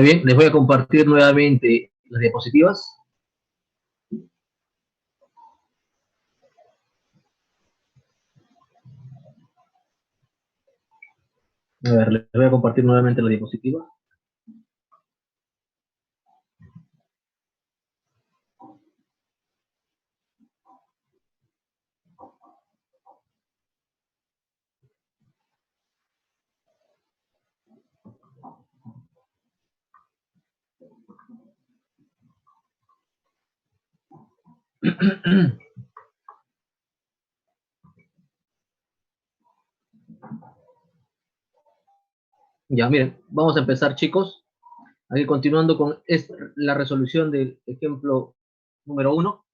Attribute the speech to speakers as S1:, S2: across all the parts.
S1: Bien, les voy a compartir nuevamente las diapositivas. A ver, les voy a compartir nuevamente la diapositiva. Ya, miren, vamos a empezar, chicos. Aquí continuando con la resolución del ejemplo número 1.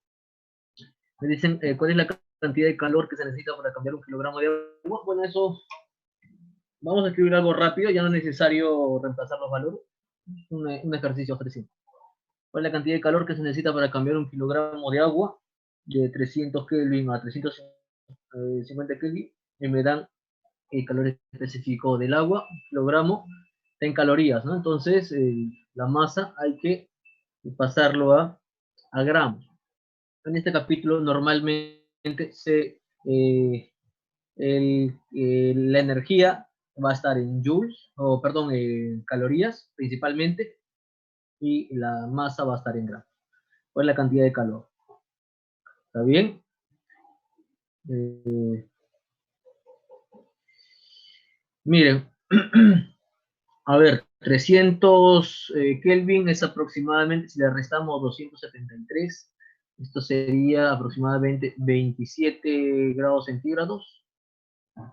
S1: Me dicen, ¿cuál es la cantidad de calor que se necesita para cambiar un kilogramo de agua? Bueno, eso vamos a escribir algo rápido, ya no es necesario reemplazar los valores. Un ejercicio fácil. ¿Cuál es la cantidad de calor que se necesita para cambiar un kilogramo de agua de 300 Kelvin a 350 Kelvin? Y me dan el calor específico del agua, kilogramo, en calorías, ¿no? Entonces, la masa hay que pasarlo a gramos. En este capítulo normalmente la energía va a estar en joules, o perdón, en calorías principalmente, y la masa va a estar en gramos. ¿Cuál es la cantidad de calor? ¿Está bien? Miren, a ver, 300 Kelvin es aproximadamente, si le restamos 273, esto sería aproximadamente 27 grados centígrados.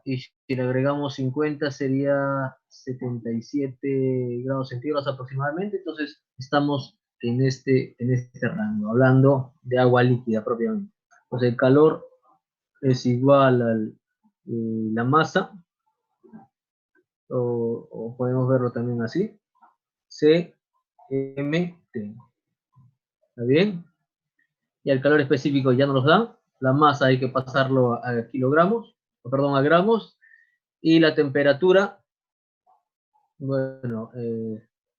S1: Y si le agregamos 50 sería 77 grados centígrados aproximadamente. Entonces estamos en este rango, hablando de agua líquida propiamente. Pues el calor es igual a la masa, o podemos verlo también así, CMT. ¿Está bien? Y el calor específico ya no nos da. La masa hay que pasarlo a kilogramos, perdón, a gramos. Y la temperatura, bueno,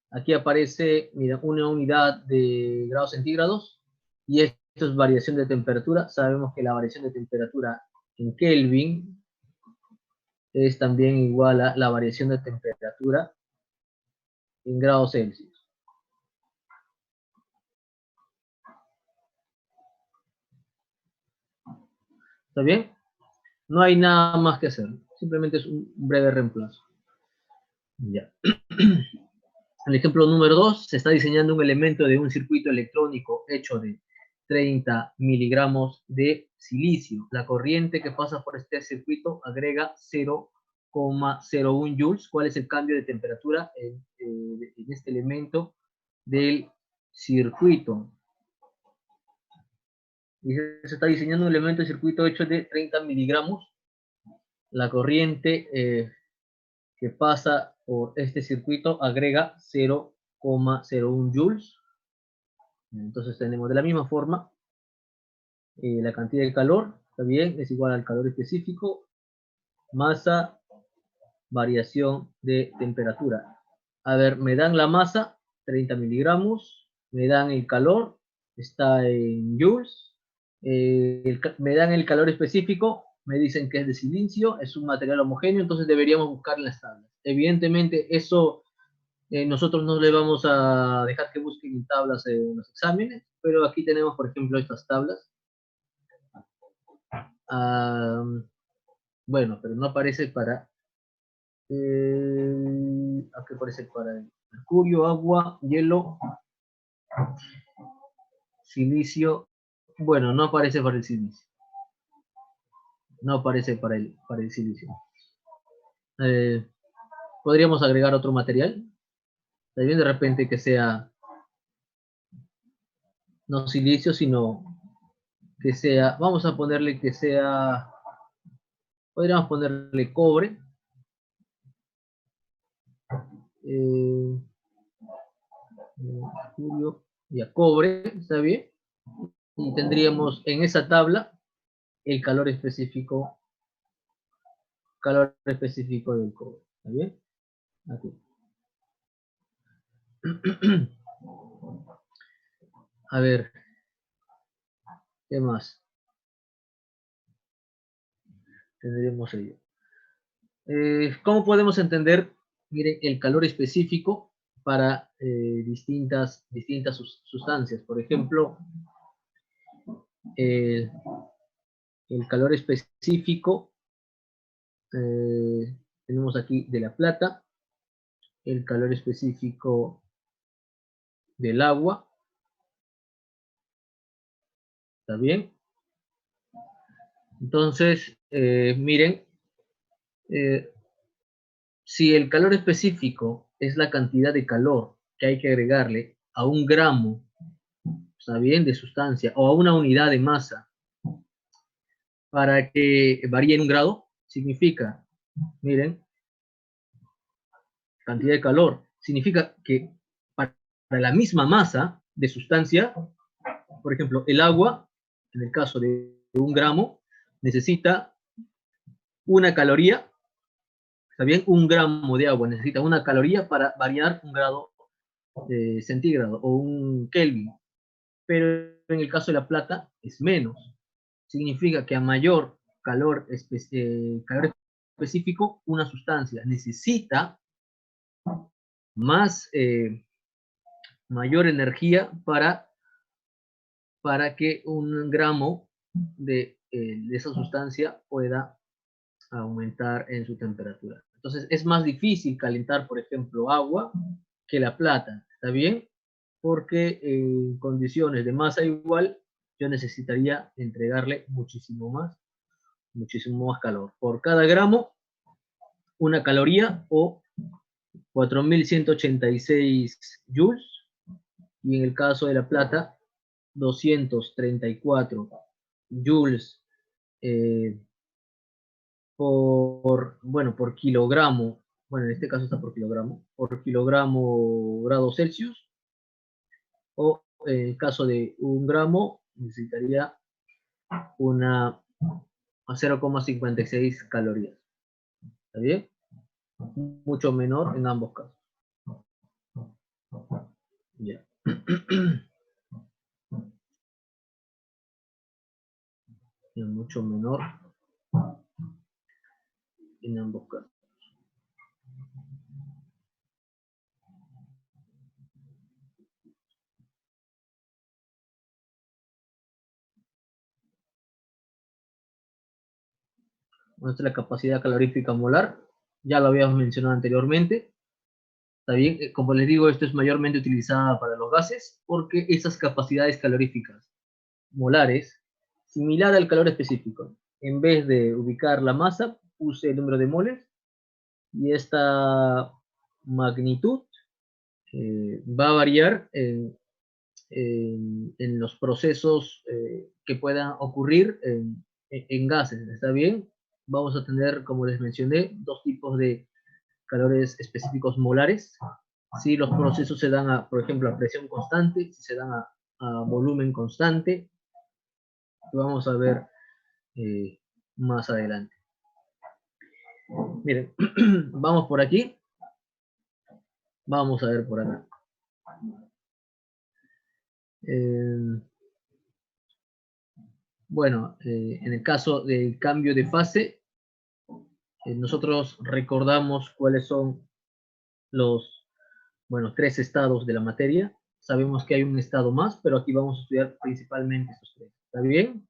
S1: aquí aparece, mira, una unidad de grados centígrados. Y esto es variación de temperatura. Sabemos que la variación de temperatura en Kelvin es también igual a la variación de temperatura en grados Celsius. ¿Está bien? No hay nada más que hacer. Simplemente es un breve reemplazo. Ya. El ejemplo número 2, se está diseñando un elemento de un circuito electrónico hecho de 30 miligramos de silicio. La corriente que pasa por este circuito agrega 0,01 joules. ¿Cuál es el cambio de temperatura en este elemento del circuito? Y se está diseñando un elemento de circuito hecho de 30 miligramos. La corriente que pasa por este circuito agrega 0,01 joules. Entonces tenemos de la misma forma la cantidad de calor, está bien, es igual al calor específico, masa, variación de temperatura. A ver, me dan la masa, 30 miligramos, me dan el calor, está en joules, me dan el calor específico, me dicen que es de silicio, es un material homogéneo, entonces deberíamos buscar en las tablas. Evidentemente eso nosotros no le vamos a dejar que busquen en tablas en los exámenes, pero aquí tenemos, por ejemplo, estas tablas. Bueno, pero no aparece para... aquí aparece para el mercurio, agua, hielo, silicio. Bueno, no aparece para el silicio. No aparece para el silicio. ¿Podríamos agregar otro material? También de repente que sea no silicio, sino que sea, vamos a ponerle que sea, podríamos ponerle cobre, mercurio y a cobre, ¿está bien? Y tendríamos en esa tabla el calor específico del cobre, ¿está bien? Aquí. A ver, ¿qué más tendríamos ello? ¿Cómo podemos entender, miren, el calor específico para distintas sustancias? Por ejemplo, el, el calor específico, tenemos aquí de la plata, el calor específico del agua, ¿está bien? Entonces, miren, eh, si el calor específico es la cantidad de calor que hay que agregarle a un gramo, ¿está bien?, de sustancia o a una unidad de masa para que varíe en un grado, significa, miren, cantidad de calor, significa que para la misma masa de sustancia, por ejemplo, el agua, en el caso de un gramo, necesita una caloría, ¿está bien? Un gramo de agua necesita una caloría para variar un grado centígrado o un Kelvin, pero en el caso de la plata es menos. Significa que a mayor calor específico, una sustancia necesita más, mayor energía para que un gramo de esa sustancia pueda aumentar en su temperatura. Entonces es más difícil calentar, por ejemplo, agua que la plata, ¿está bien? Porque en condiciones de masa igual, yo necesitaría entregarle muchísimo más calor. Por cada gramo, una caloría o 4186 joules, y en el caso de la plata, 234 joules eh, por kilogramo, bueno, en este caso está por kilogramo grados Celsius, o en el caso de un gramo, necesitaría una 0,56 calorías. ¿Está bien? Mucho menor en ambos casos. Ya. Mucho menor en ambos casos. Nuestra capacidad calorífica molar, ya lo habíamos mencionado anteriormente. Está bien, como les digo, esto es mayormente utilizada para los gases porque esas capacidades caloríficas molares, similar al calor específico. En vez de ubicar la masa, puse el número de moles y esta magnitud va a variar en los procesos que puedan ocurrir en gases, ¿está bien? Vamos a tener, como les mencioné, dos tipos de calores específicos molares. Si los procesos se dan, por ejemplo, a presión constante, si se dan a volumen constante, vamos a ver más adelante. Miren, vamos por aquí. Vamos a ver por acá. Bueno, en el caso del cambio de fase, nosotros recordamos cuáles son los, bueno, tres estados de la materia. Sabemos que hay un estado más, pero aquí vamos a estudiar principalmente estos tres. ¿Está bien?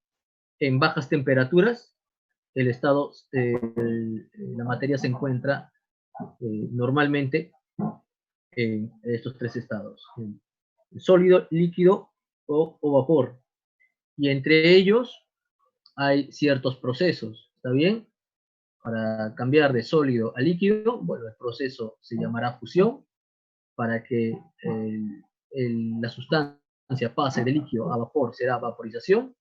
S1: En bajas temperaturas, el estado, la materia se encuentra normalmente en estos tres estados: sólido, líquido o vapor. Y entre ellos hay ciertos procesos, ¿está bien? Para cambiar de sólido a líquido, bueno, el proceso se llamará fusión. Para que la sustancia pase de líquido a vapor será vaporización.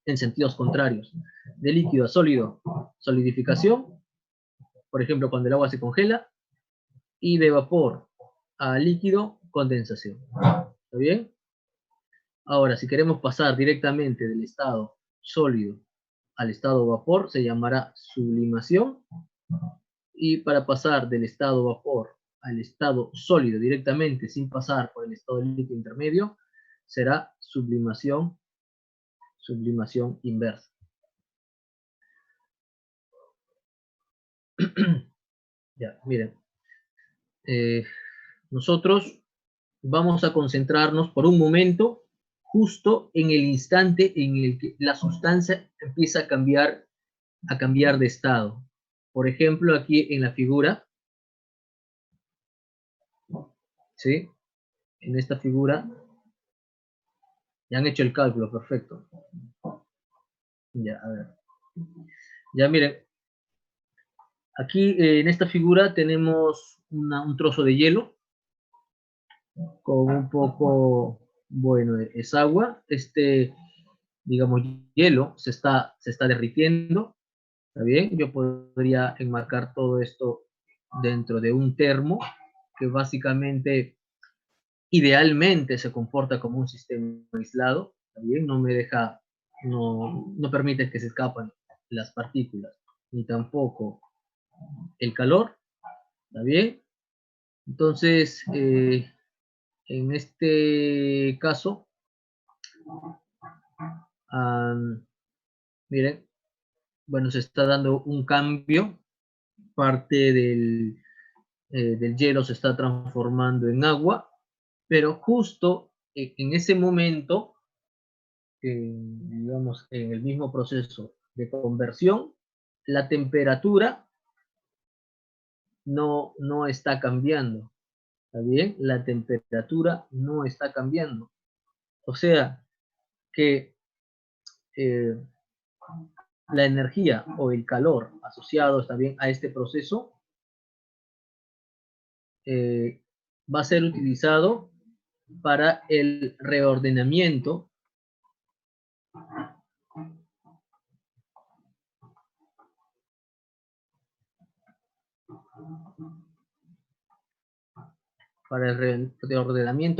S1: En sentidos contrarios, de líquido a sólido, solidificación, por ejemplo, cuando el agua se congela, y de vapor a líquido, condensación. ¿Está bien? Ahora, si queremos pasar directamente del estado sólido al estado vapor, se llamará sublimación. Y para pasar del estado vapor al estado sólido directamente sin pasar por el estado líquido intermedio, será sublimación inversa. Ya, miren. Nosotros vamos a concentrarnos por un momento justo en el instante en el que la sustancia empieza a cambiar de estado. Por ejemplo, aquí en la figura, ¿sí? En esta figura, ya han hecho el cálculo, perfecto. Ya, a ver. Ya miren, aquí en esta figura tenemos un trozo de hielo con un poco, bueno, es agua. Digamos, hielo se está derritiendo. ¿Está bien? Yo podría enmarcar todo esto dentro de un termo que básicamente, idealmente, se comporta como un sistema aislado. ¿Está bien? No me deja, no permite que se escapen las partículas, ni tampoco el calor. ¿Está bien? Entonces, en este caso, miren, bueno, se está dando un cambio, parte del hielo se está transformando en agua, pero justo en ese momento, digamos, en el mismo proceso de conversión, la temperatura no está cambiando. ¿Está bien? La temperatura no está cambiando. O sea que la energía o el calor asociado también a este proceso va a ser utilizado para el reordenamiento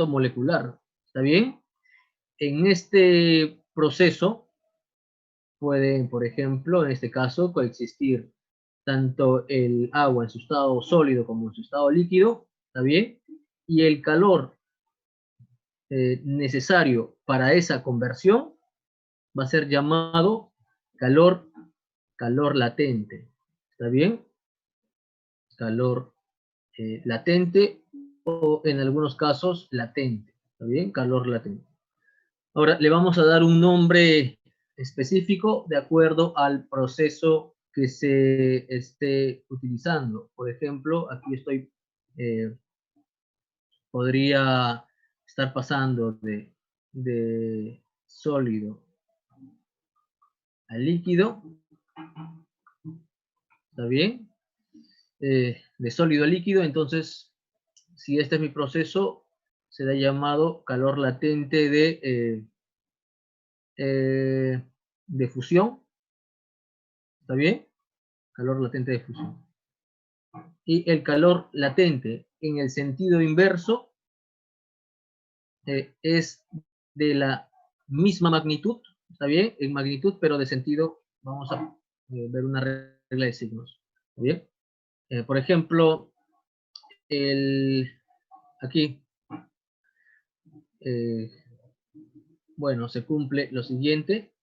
S1: molecular. ¿Está bien? En este proceso pueden, por ejemplo, en este caso, coexistir tanto el agua en su estado sólido como en su estado líquido, ¿está bien? Y el calor necesario para esa conversión va a ser llamado calor latente. ¿Está bien? Calor latente o en algunos casos latente. ¿Está bien? Calor latente. Ahora le vamos a dar un nombre específico de acuerdo al proceso que se esté utilizando. Por ejemplo, aquí podría estar pasando de sólido a líquido. ¿Está bien? De sólido a líquido, entonces, si este es mi proceso, será llamado calor latente de fusión. ¿Está bien? Calor latente de fusión. Y el calor latente en el sentido inverso es de la misma magnitud, ¿está bien? En magnitud, pero de sentido, vamos a ver una regla de signos. ¿Está bien? Por ejemplo, aquí, bueno, se cumple lo siguiente.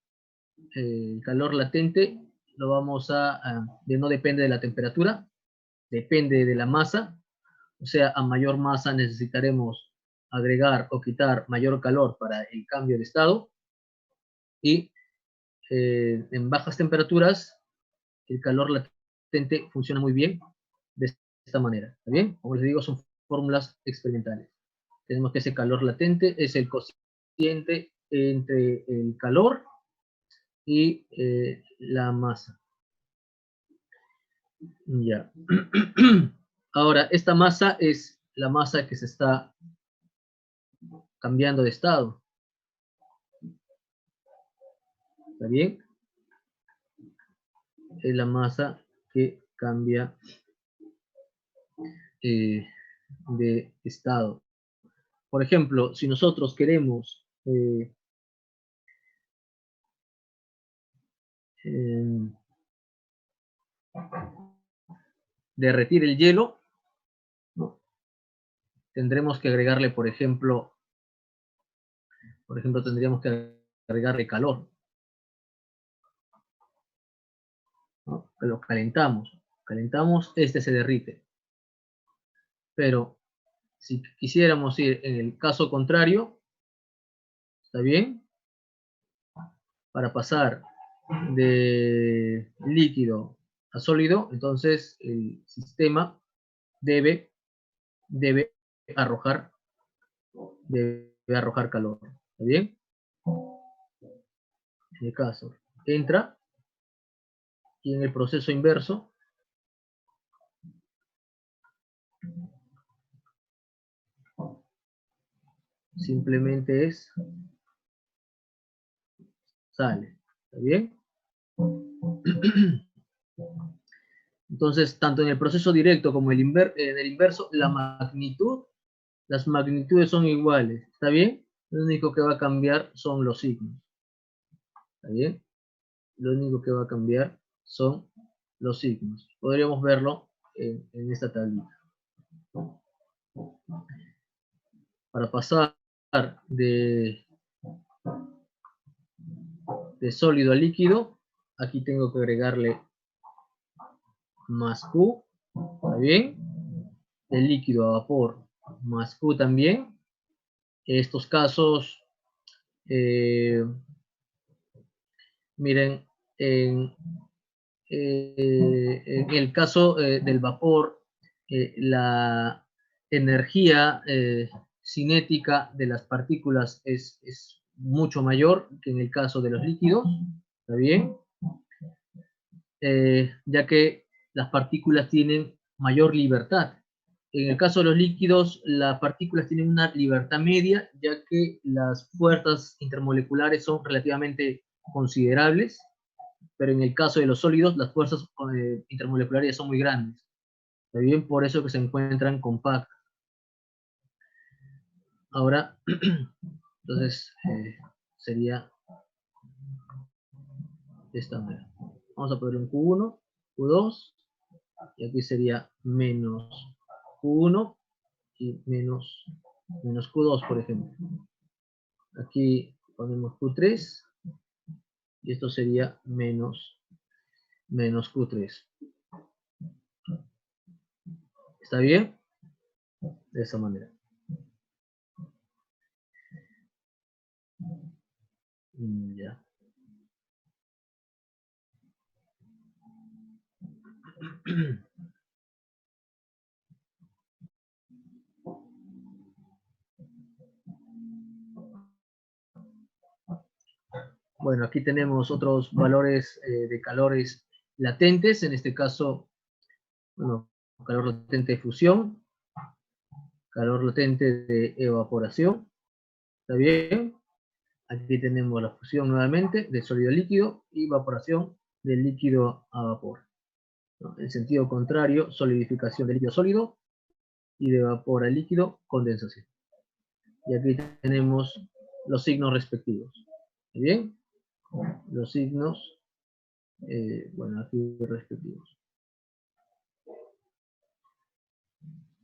S1: El calor latente lo vamos no depende de la temperatura, depende de la masa. O sea, a mayor masa necesitaremos agregar o quitar mayor calor para el cambio de estado. Y en bajas temperaturas, el calor latente funciona muy bien de esta manera. ¿Está bien? Como les digo, son fórmulas experimentales. Tenemos que ese calor latente es el cociente entre el calor y la masa. Ya. Ahora, esta masa es la masa que se está cambiando de estado. ¿Está bien? Es la masa que cambia de estado. Por ejemplo, si nosotros queremos derretir el hielo, ¿no? tendremos que agregarle, por ejemplo, tendríamos que agregarle calor, ¿no? Lo calentamos, este se derrite. Pero si quisiéramos ir en el caso contrario, ¿está bien? Para pasar de líquido a sólido, entonces el sistema debe arrojar calor. ¿Está bien? En el caso, entra y en el proceso inverso simplemente es sale. ¿Está bien? Entonces, tanto en el proceso directo como en el inverso, las magnitudes son iguales. ¿Está bien? Lo único que va a cambiar son los signos. ¿Está bien? Lo único que va a cambiar son los signos. Podríamos verlo en esta tablita. Para pasar de sólido a líquido, aquí tengo que agregarle más Q, ¿está bien? De líquido a vapor más Q también. Estos casos, miren, en el caso del vapor, la energía cinética de las partículas es mucho mayor que en el caso de los líquidos, ¿está bien? Ya que las partículas tienen mayor libertad. En el caso de los líquidos, las partículas tienen una libertad media, ya que las fuerzas intermoleculares son relativamente considerables, pero en el caso de los sólidos, las fuerzas intermoleculares son muy grandes. Está bien, por eso que se encuentran compactas. Ahora, entonces, sería de esta manera. Vamos a poner un Q1, Q2, y aquí sería menos Q1 y menos Q2, por ejemplo. Aquí ponemos Q3 y esto sería menos Q3. ¿Está bien? De esa manera. Ya. Bueno, aquí tenemos otros valores de calores latentes, en este caso, bueno, calor latente de fusión, calor latente de evaporación, ¿está bien? Aquí tenemos la fusión nuevamente de sólido a líquido y evaporación de líquido a vapor, ¿no? En sentido contrario, solidificación de líquido sólido y de vapor a líquido, condensación. Y aquí tenemos los signos respectivos. ¿Está bien? Los signos, bueno, aquí respectivos.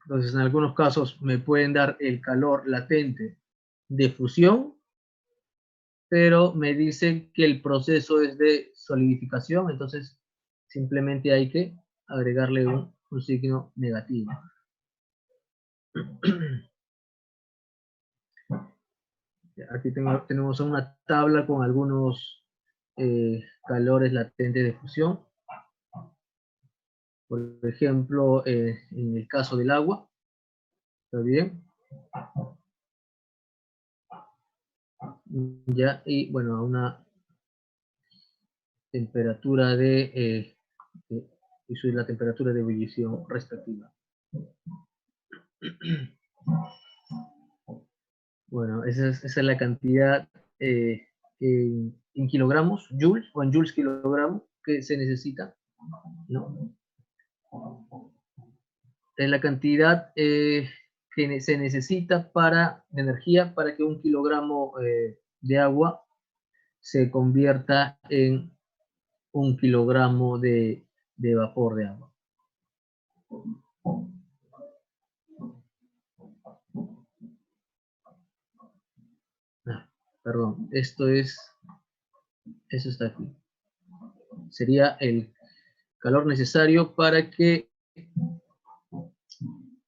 S1: Entonces, en algunos casos me pueden dar el calor latente de fusión, pero me dicen que el proceso es de solidificación, entonces simplemente hay que agregarle un signo negativo. Aquí tenemos una tabla con algunos calores latentes de fusión. Por ejemplo, en el caso del agua, ¿está bien? Ya, y bueno, a una temperatura y la temperatura de ebullición respectiva. Bueno, esa es la cantidad en kilogramos, joules, o en joules kilogramo, que se necesita, ¿no? Es la cantidad que se necesita de energía para que un kilogramo de agua se convierta en un kilogramo de vapor de agua. perdón, eso está aquí. Sería el calor necesario para que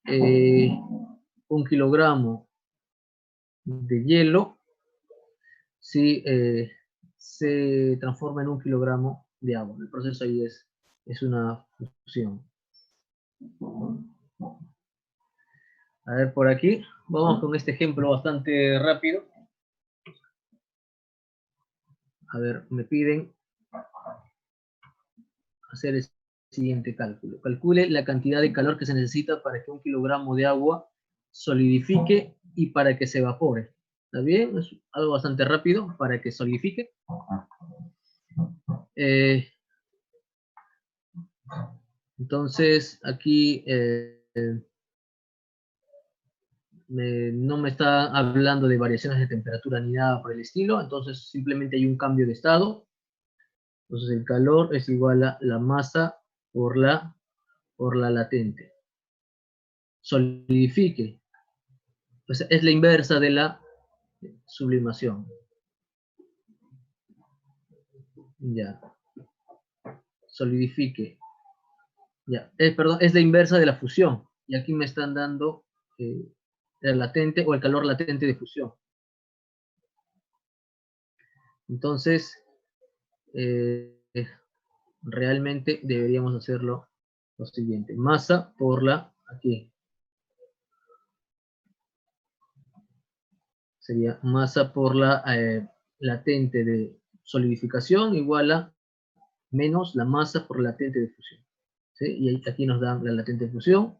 S1: 1 kilogramo de hielo se transforma en 1 kilogramo de agua. El proceso ahí es una fusión. A ver, por aquí, vamos con este ejemplo bastante rápido. A ver, me piden hacer el siguiente cálculo. Calcule la cantidad de calor que se necesita para que 1 kilogramo de agua solidifique y para que se evapore. ¿Está bien? Es algo bastante rápido para que solidifique. Entonces, aquí no me está hablando de variaciones de temperatura ni nada por el estilo. Entonces, simplemente hay un cambio de estado. Entonces, el calor es igual a la masa por la latente. Solidifique. Pues es la inversa de la sublimación. Ya. Solidifique. Ya. Perdón, es la inversa de la fusión. Y aquí me están dando el latente o el calor latente de fusión. Entonces, realmente deberíamos hacerlo lo siguiente. Masa por la, aquí. Sería masa por la latente de solidificación igual a menos la masa por latente de fusión. ¿Sí? Y aquí nos dan la latente de fusión.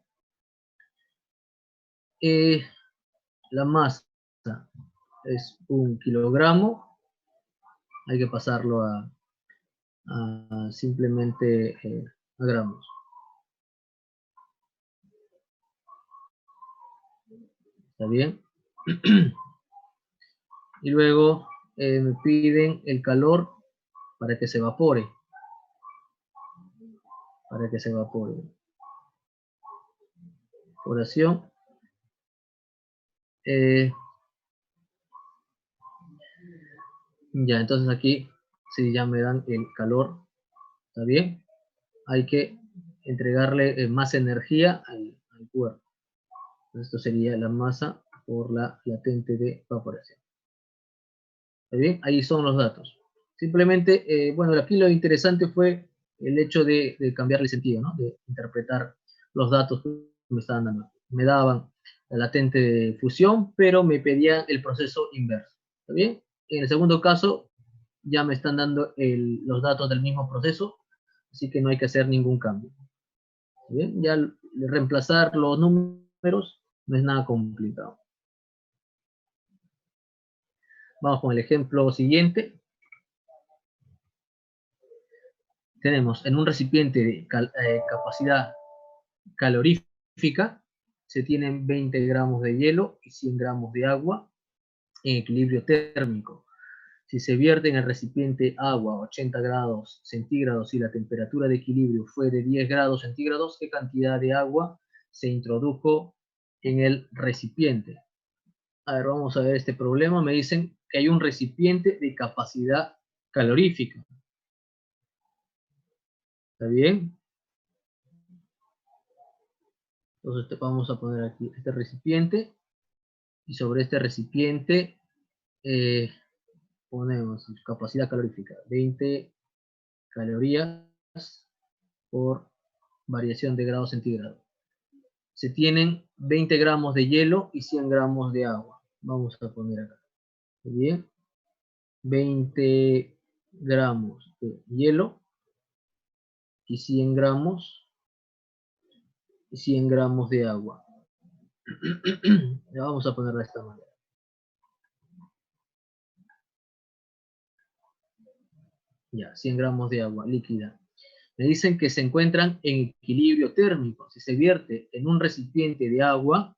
S1: La masa es 1 kilogramo. Hay que pasarlo a simplemente a gramos. ¿Está bien? Y luego me piden el calor para que se evapore. Para que se evapore. Evaporación. Ya, entonces aquí sí ya me dan el calor. ¿Está bien? Hay que entregarle más energía al cuerpo. Esto sería la masa por la latente de evaporación. ¿Está bien? Ahí son los datos. Simplemente, bueno, aquí lo interesante fue el hecho de cambiarle el sentido, ¿no? De interpretar los datos que me estaban dando. Me daban la latente de fusión, pero me pedían el proceso inverso. ¿Está bien? En el segundo caso, ya me están dando los datos del mismo proceso, así que no hay que hacer ningún cambio. ¿Está bien? Ya reemplazar los números no es nada complicado. Vamos con el ejemplo siguiente. Tenemos en un recipiente de capacidad calorífica, se tienen 20 gramos de hielo y 100 gramos de agua en equilibrio térmico. Si se vierte en el recipiente agua a 80 grados centígrados y la temperatura de equilibrio fue de 10 grados centígrados, ¿qué cantidad de agua se introdujo en el recipiente? A ver, vamos a ver este problema. Me dicen que hay un recipiente de capacidad calorífica. ¿Está bien? Entonces vamos a poner aquí este recipiente y sobre este recipiente ponemos capacidad calorífica, 20 calorías por variación de grado centígrado. Se tienen 20 gramos de hielo y 100 gramos de agua. Vamos a poner acá. ¿Muy bien? 20 gramos de hielo y 100 gramos de agua. Vamos a ponerla de esta manera. Ya, 100 gramos de agua líquida. Me dicen que se encuentran en equilibrio térmico. Si se vierte en un recipiente de agua,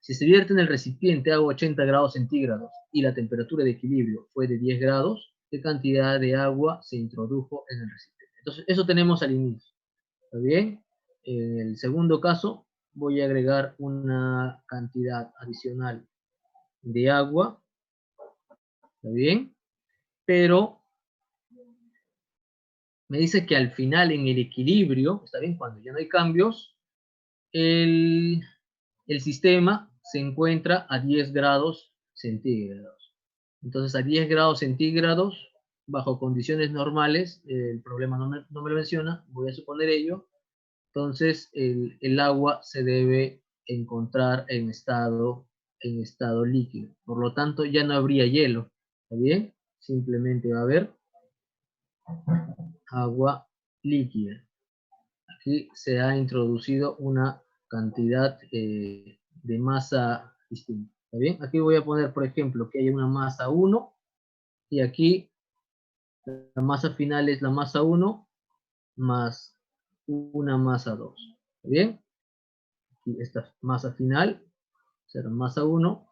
S1: si se vierte en el recipiente agua a 80 grados centígrados y la temperatura de equilibrio fue de 10 grados, ¿qué cantidad de agua se introdujo en el recipiente? Entonces, eso tenemos al inicio. ¿Está bien? En el segundo caso, voy a agregar una cantidad adicional de agua ¿Está bien? Pero me dice que al final en el equilibrio, ¿está bien? Cuando ya no hay cambios, el sistema se encuentra a 10 grados centígrados. Entonces, a 10 grados centígrados, bajo condiciones normales, el problema no me lo menciona, voy a suponer ello. Entonces, el agua se debe encontrar en estado líquido. Por lo tanto, ya no habría hielo. ¿Está bien? Simplemente va a haber agua líquida. Aquí se ha introducido una cantidad de masa distinta. ¿Está bien? Aquí voy a poner, por ejemplo, que hay una masa 1 y aquí la masa final es la masa 1 más una masa 2. ¿Está bien? Aquí esta masa final será masa 1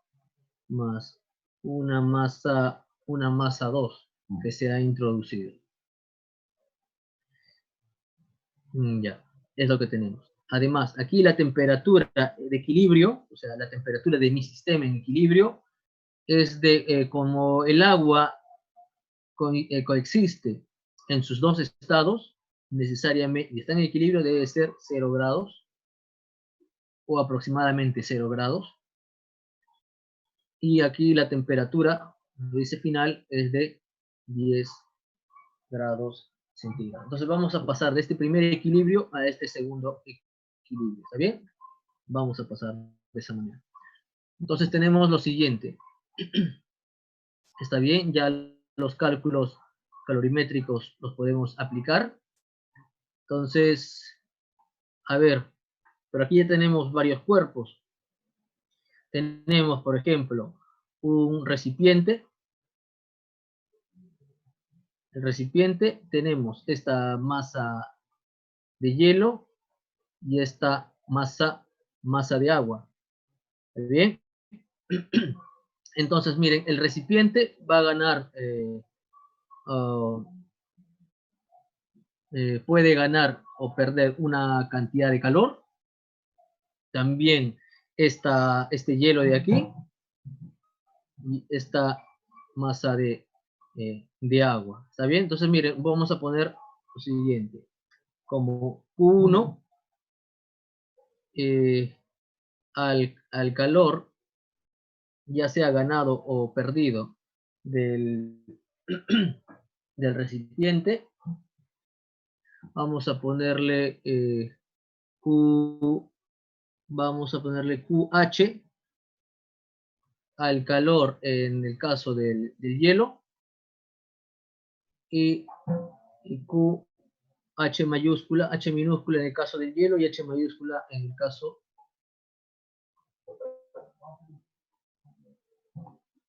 S1: más una masa 2 que se ha introducido. Ya, es lo que tenemos. Además, aquí la temperatura de equilibrio, o sea, la temperatura de mi sistema en equilibrio, es de como el agua coexiste en sus dos estados, necesariamente, y está en equilibrio, debe ser 0 grados o aproximadamente 0 grados. Y aquí la temperatura, dice final, es de 10 grados centígrados. Entonces vamos a pasar de este primer equilibrio a este segundo equilibrio. ¿Está bien? Vamos a pasar de esa manera. Entonces tenemos lo siguiente. ¿Está bien? Ya los cálculos calorimétricos los podemos aplicar. Entonces, a ver, pero aquí ya tenemos varios cuerpos. Tenemos, por ejemplo, un recipiente. El recipiente, tenemos esta masa de hielo y esta masa de agua. ¿Está bien? Entonces, miren, el recipiente va a ganar, puede ganar o perder una cantidad de calor. También este hielo de aquí y esta masa de agua. ¿Está bien? Entonces, miren, vamos a poner lo siguiente. Como Q1 al calor, ya sea ganado o perdido del, del recipiente, vamos a ponerle vamos a ponerle QH al calor en el caso del hielo y QH mayúscula, H minúscula en el caso del hielo y H mayúscula en el caso,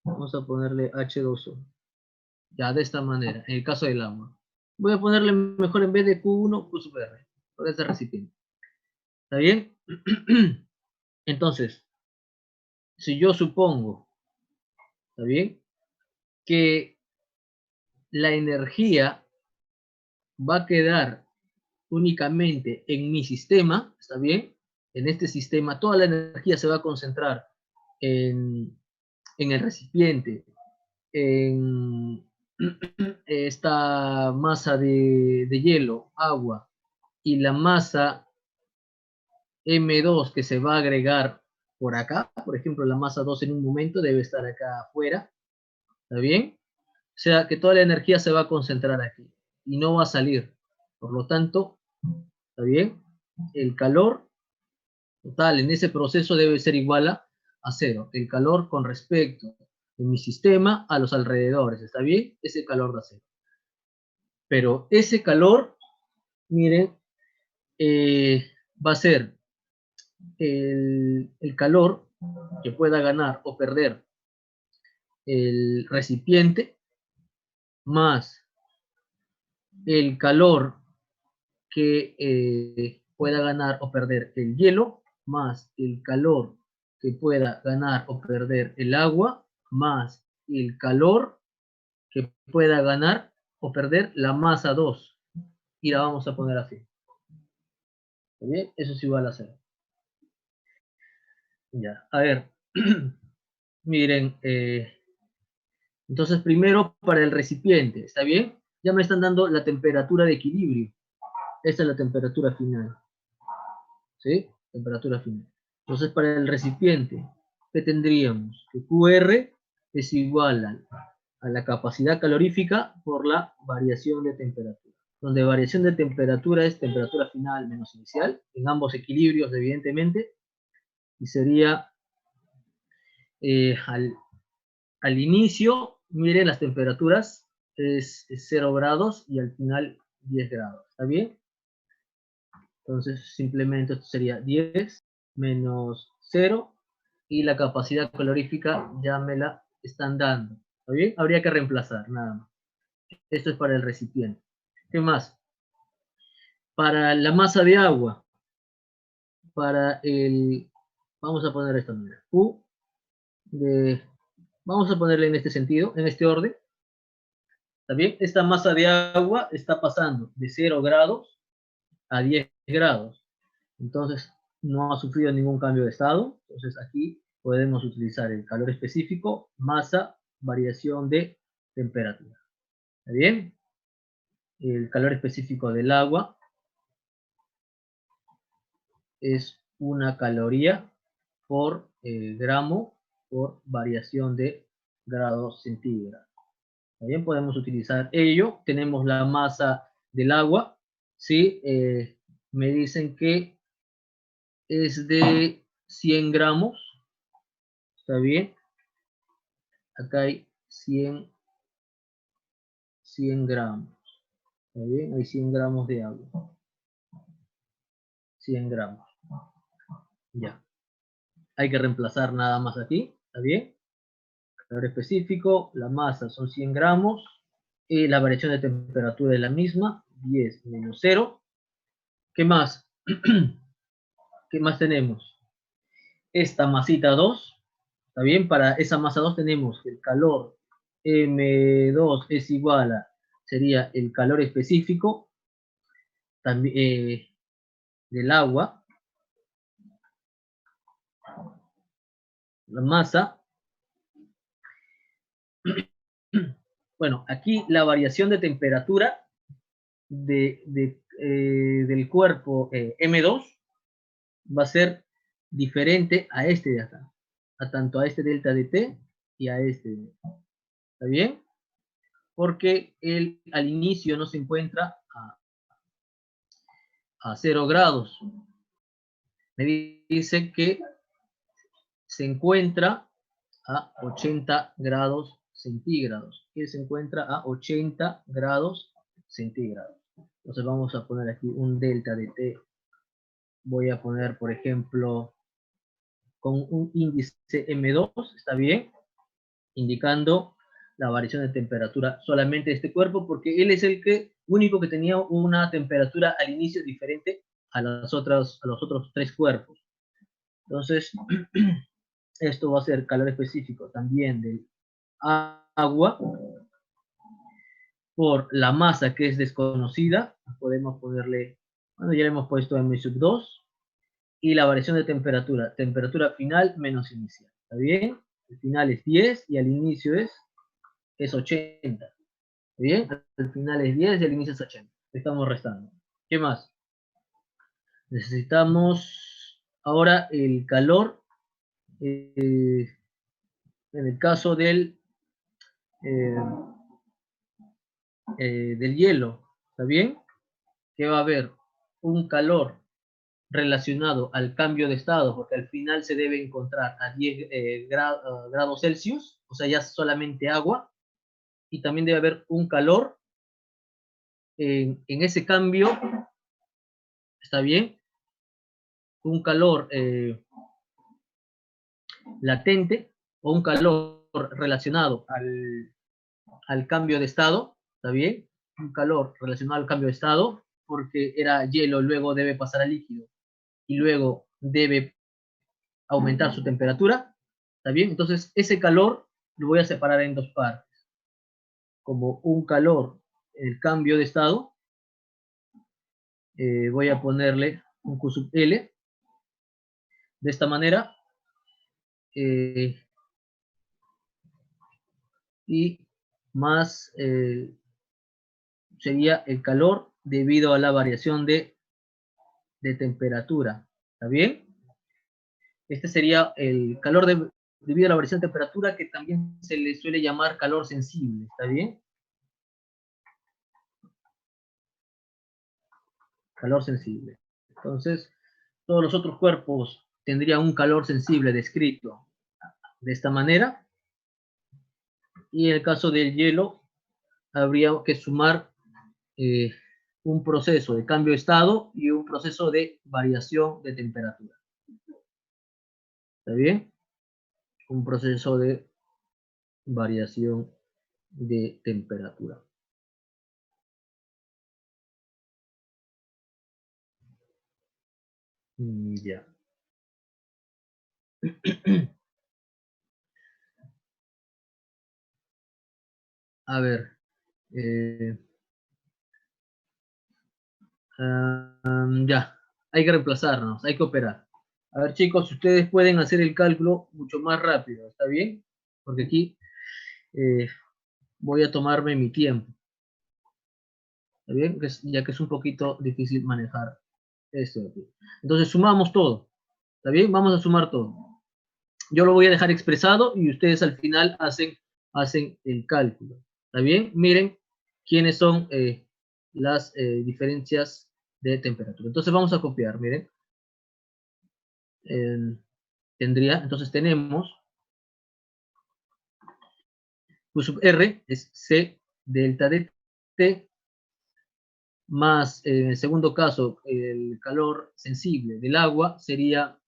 S1: vamos a ponerle H2O. Ya, de esta manera, en el caso del agua. Voy a ponerle mejor en vez de Q1, Q sub R, por este recipiente. ¿Está bien? Entonces, si yo supongo, ¿está bien? Que la energía va a quedar únicamente en mi sistema, ¿está bien? En este sistema, toda la energía se va a concentrar en el recipiente, en esta masa de hielo, agua, y la masa M2 que se va a agregar por acá, por ejemplo, la masa 2 en un momento debe estar acá afuera, ¿está bien? O sea que toda la energía se va a concentrar aquí y no va a salir. Por lo tanto, ¿está bien? El calor total en ese proceso debe ser igual a 0. El calor con respecto de mi sistema a los alrededores, ¿está bien? Ese calor da 0. Pero ese calor, miren, va a ser el calor que pueda ganar o perder el recipiente más el calor que pueda ganar o perder el hielo, más el calor que pueda ganar o perder el agua, más el calor que pueda ganar o perder la masa 2. Y la vamos a poner así. ¿Bien? Eso es igual a 0. Ya, a ver. Miren, Entonces, primero para el recipiente, ¿está bien? Ya me están dando la temperatura de equilibrio. Esta es la temperatura final, ¿sí? Temperatura final. Entonces, para el recipiente, ¿qué tendríamos? Que QR es igual a la capacidad calorífica por la variación de temperatura. Donde variación de temperatura es temperatura final menos inicial, en ambos equilibrios, evidentemente, y sería al inicio, miren las temperaturas, es 0 grados y al final 10 grados, ¿está bien? Entonces, simplemente esto sería 10 menos 0 y la capacidad calorífica ya me la están dando, ¿está bien? Habría que reemplazar, nada más. Esto es para el recipiente. ¿Qué más? Para la masa de agua, para el, vamos a poner esta manera, U de, vamos a ponerle en este sentido, en este orden, ¿está bien? Esta masa de agua está pasando de 0 grados a 10 grados. Entonces, no ha sufrido ningún cambio de estado. Entonces, aquí podemos utilizar el calor específico, masa, variación de temperatura. ¿Está bien? El calor específico del agua es una caloría por gramo por variación de grados centígrados. También podemos utilizar ello. Tenemos la masa del agua. ¿Sí? Me dicen que es de 100 gramos. ¿Está bien? Acá hay 100 gramos. ¿Está bien? Hay 100 gramos de agua. 100 gramos. Ya. Hay que reemplazar nada más aquí. ¿Está bien? Calor específico. La masa son 100 gramos. Y la variación de temperatura es la misma. 10 menos 0. ¿Qué más? ¿Qué más tenemos? Esta masita 2. ¿Está bien? Para esa masa 2 tenemos el calor M2 es igual a, sería el calor específico también, del agua, la masa. Bueno, aquí la variación de temperatura del cuerpo M2 va a ser diferente a este de acá, a tanto a este delta de T y a este. ¿Está bien? Porque él al inicio no se encuentra a 0 grados. Me dice que se encuentra a 80 grados centígrados. Él se encuentra a 80 grados centígrados. Entonces vamos a poner aquí un delta de T. Voy a poner, por ejemplo, con un índice M2, ¿está bien? Indicando la variación de temperatura solamente de este cuerpo, porque él es el único que tenía una temperatura al inicio diferente a los otros 3 cuerpos. Entonces, esto va a ser calor específico también del agua por la masa que es desconocida. Podemos ponerle, bueno, ya le hemos puesto M sub 2 y la variación de temperatura, temperatura final menos inicial. ¿Está bien? El final es 10 y al inicio es 80. ¿Está bien? Al final es 10 y al inicio es 80. Estamos restando. ¿Qué más? Necesitamos ahora el calor. En el caso del hielo, ¿está bien? Que va a haber un calor relacionado al cambio de estado, porque al final se debe encontrar a 10 grados Celsius, o sea, ya solamente agua, y también debe haber un calor en ese cambio, ¿está bien? Un calor latente o un calor relacionado al cambio de estado, ¿está bien? Un calor relacionado al cambio de estado, porque era hielo, luego debe pasar a líquido y luego debe aumentar su temperatura, ¿está bien? Entonces, ese calor lo voy a separar en dos partes, como un calor, el cambio de estado, voy a ponerle un Q sub L, de esta manera, y más sería el calor debido a la variación de temperatura. ¿Está bien? Este sería el calor debido a la variación de temperatura, que también se le suele llamar calor sensible. ¿Está bien? Calor sensible. Entonces, todos los otros cuerpos tendrían un calor sensible descrito de esta manera. Y en el caso del hielo, habría que sumar un proceso de cambio de estado y un proceso de variación de temperatura. ¿Está bien? Un proceso de variación de temperatura. Ya. A ver. Ya. Hay que reemplazarnos, hay que operar. A ver, chicos, ustedes pueden hacer el cálculo mucho más rápido, ¿está bien? Porque aquí voy a tomarme mi tiempo. ¿Está bien? Ya que es un poquito difícil manejar esto de aquí. Entonces sumamos todo. ¿Está bien? Vamos a sumar todo. Yo lo voy a dejar expresado y ustedes al final hacen el cálculo. ¿Está bien? Miren quiénes son las diferencias de temperatura. Entonces vamos a copiar, miren. Entonces tenemos, Q sub R es C delta de T, más en el segundo caso el calor sensible del agua sería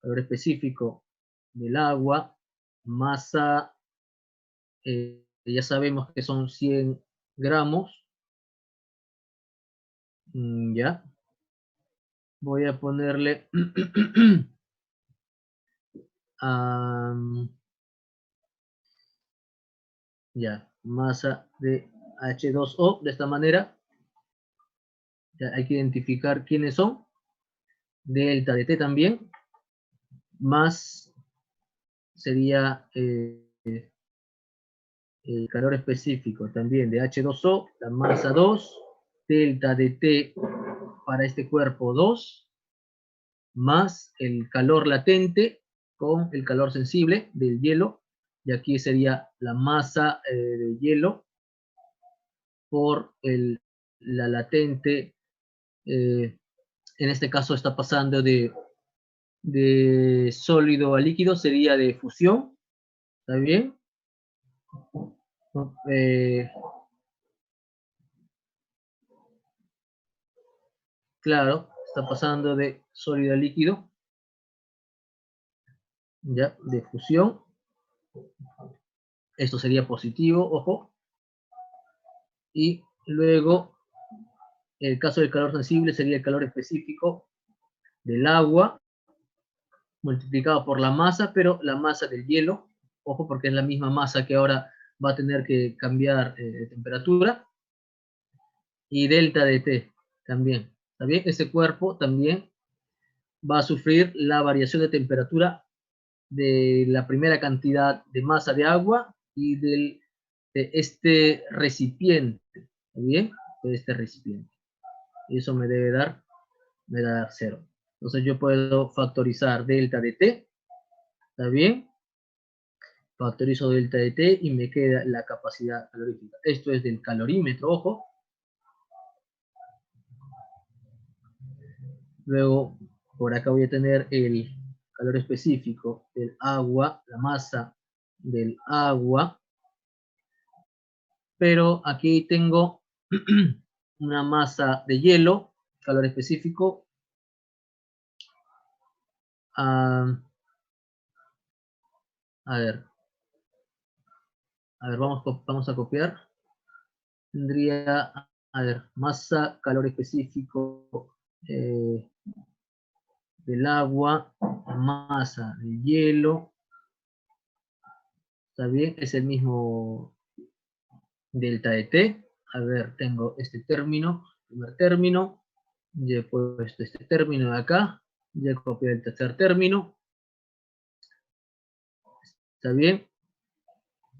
S1: calor específico del agua, masa, ya sabemos que son 100 gramos, ya, voy a ponerle ya, masa de H2O de esta manera, ya hay que identificar quiénes son, delta de T también, más sería el calor específico también de H2O, la masa 2, delta de T para este cuerpo 2, más el calor latente con el calor sensible del hielo, y aquí sería la masa de hielo por la latente, en este caso está pasando de sólido a líquido, sería de fusión, ¿está bien? Claro, está pasando de sólido a líquido, ya, de fusión. Esto sería positivo, ojo. Y luego, el caso del calor sensible sería el calor específico del agua multiplicado por la masa, pero la masa del hielo, ojo, porque es la misma masa que ahora va a tener que cambiar de temperatura, y delta de T también. ¿Está bien? Ese cuerpo también va a sufrir la variación de temperatura de la primera cantidad de masa de agua y de este recipiente. ¿Está bien? De este recipiente. Y eso me da 0. Entonces yo puedo factorizar delta de T. ¿Está bien? Factorizo delta de T y me queda la capacidad calorífica. Esto es del calorímetro, ojo. Luego, por acá voy a tener el calor específico del agua, la masa del agua. Pero aquí tengo una masa de hielo, calor específico. A ver, vamos a copiar. Tendría, a ver, masa, calor específico del agua, masa de hielo. ¿Está bien? Es el mismo delta de T. A ver, tengo este término, primer término. Ya he puesto este término de acá. Ya he copiado el tercer término. ¿Está bien?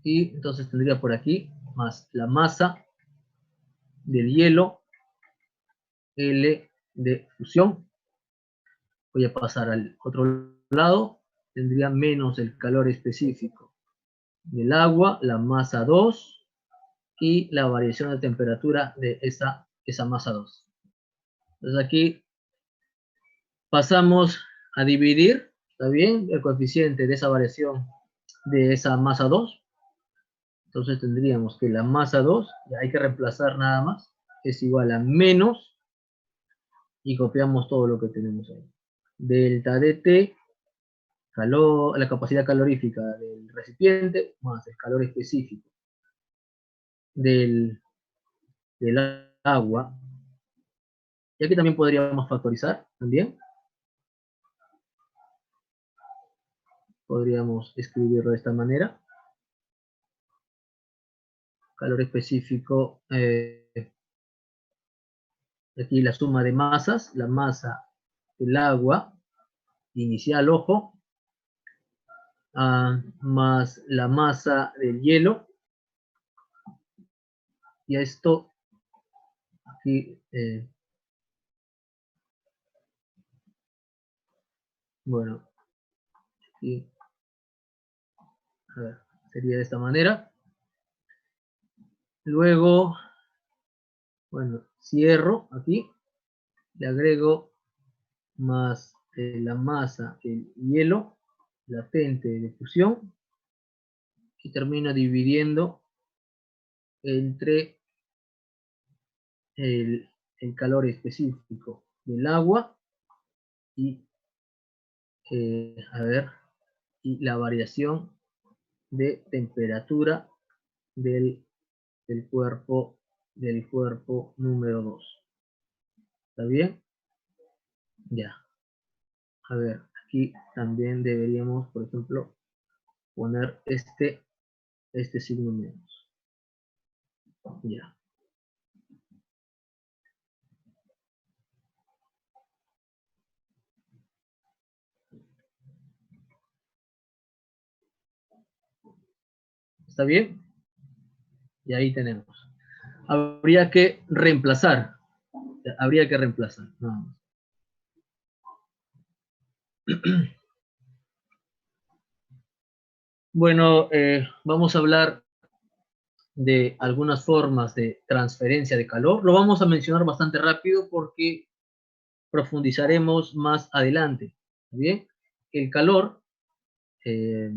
S1: Y entonces tendría por aquí más la masa del hielo L de fusión. Voy a pasar al otro lado. Tendría menos el calor específico del agua, la masa 2 y la variación de temperatura de esa masa 2. Entonces aquí pasamos a dividir, ¿está bien? El coeficiente de esa variación de esa masa 2. Entonces tendríamos que la masa 2, ya hay que reemplazar nada más, es igual a menos, y copiamos todo lo que tenemos ahí. Delta de T, calor, la capacidad calorífica del recipiente, más el calor específico del agua. Y aquí también podríamos factorizar, también. Podríamos escribirlo de esta manera. Calor específico, aquí la suma de masas, la masa del agua inicial, ojo, más la masa del hielo, y a esto aquí, bueno, aquí, a ver, sería de esta manera. Luego, bueno, cierro aquí, le agrego más la masa del hielo latente de fusión, y termino dividiendo entre el calor específico del agua y, a ver, y la variación de temperatura del, del cuerpo número 2. ¿Está bien? Ya. A ver, aquí también deberíamos, por ejemplo, poner este signo menos. Ya. ¿Está bien? Y ahí tenemos. Habría que reemplazar. Habría que reemplazar. Nada más. Bueno, vamos a hablar de algunas formas de transferencia de calor. Lo vamos a mencionar bastante rápido porque profundizaremos más adelante. ¿Bien? El calor eh,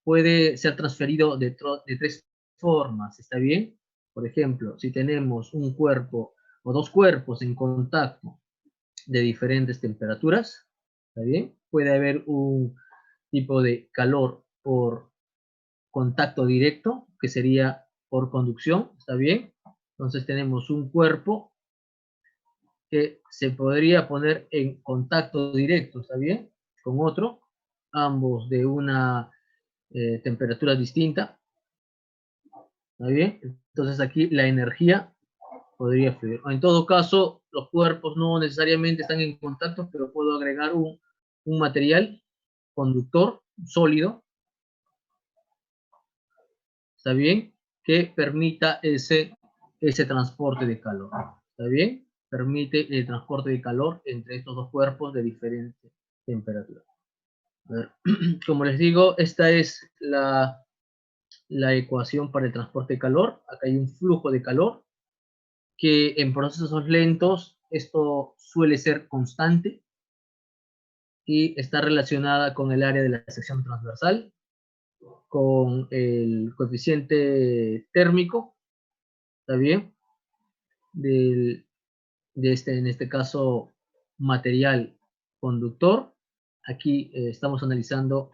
S1: puede ser transferido de 3 formas, ¿está bien? Por ejemplo, si tenemos un cuerpo o 2 cuerpos en contacto de diferentes temperaturas, ¿está bien? Puede haber un tipo de calor por contacto directo, que sería por conducción, ¿está bien? Entonces tenemos un cuerpo que se podría poner en contacto directo, ¿está bien? Con otro, ambos de una temperatura distinta, ¿está bien? Entonces aquí la energía podría fluir. En todo caso, los cuerpos no necesariamente están en contacto, pero puedo agregar un material conductor sólido, ¿está bien? Que permita ese transporte de calor, ¿está bien? Permite el transporte de calor entre estos dos cuerpos de diferente temperatura. A ver, como les digo, esta es la ecuación para el transporte de calor. Acá hay un flujo de calor que en procesos lentos esto suele ser constante y está relacionada con el área de la sección transversal, con el coeficiente térmico, ¿está bien? De en este caso, material conductor. Aquí estamos analizando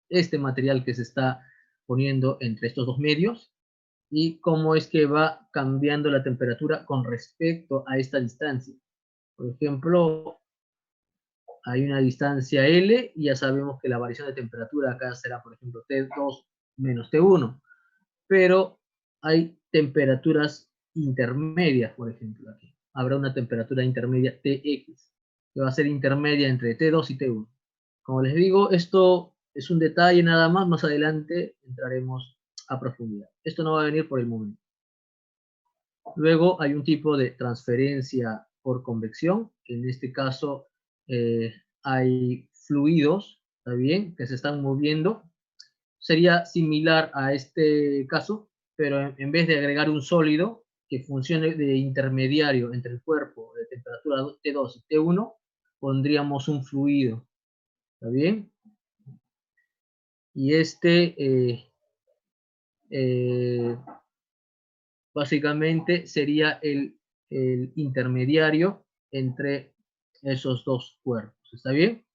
S1: este material que se está poniendo entre estos dos medios y cómo es que va cambiando la temperatura con respecto a esta distancia. Por ejemplo, hay una distancia L y ya sabemos que la variación de temperatura acá será, por ejemplo, T2 menos T1, pero hay temperaturas intermedias, por ejemplo, aquí. Habrá una temperatura intermedia TX, que va a ser intermedia entre T2 y T1. Como les digo, esto es un detalle nada más adelante entraremos a profundidad. Esto no va a venir por el momento. Luego hay un tipo de transferencia por convección, que en este caso hay fluidos, ¿está bien?, que se están moviendo. Sería similar a este caso, pero en vez de agregar un sólido que funcione de intermediario entre el cuerpo de temperatura T2 y T1, pondríamos un fluido, ¿está bien? Y básicamente sería el intermediario entre esos dos cuerpos, ¿está bien?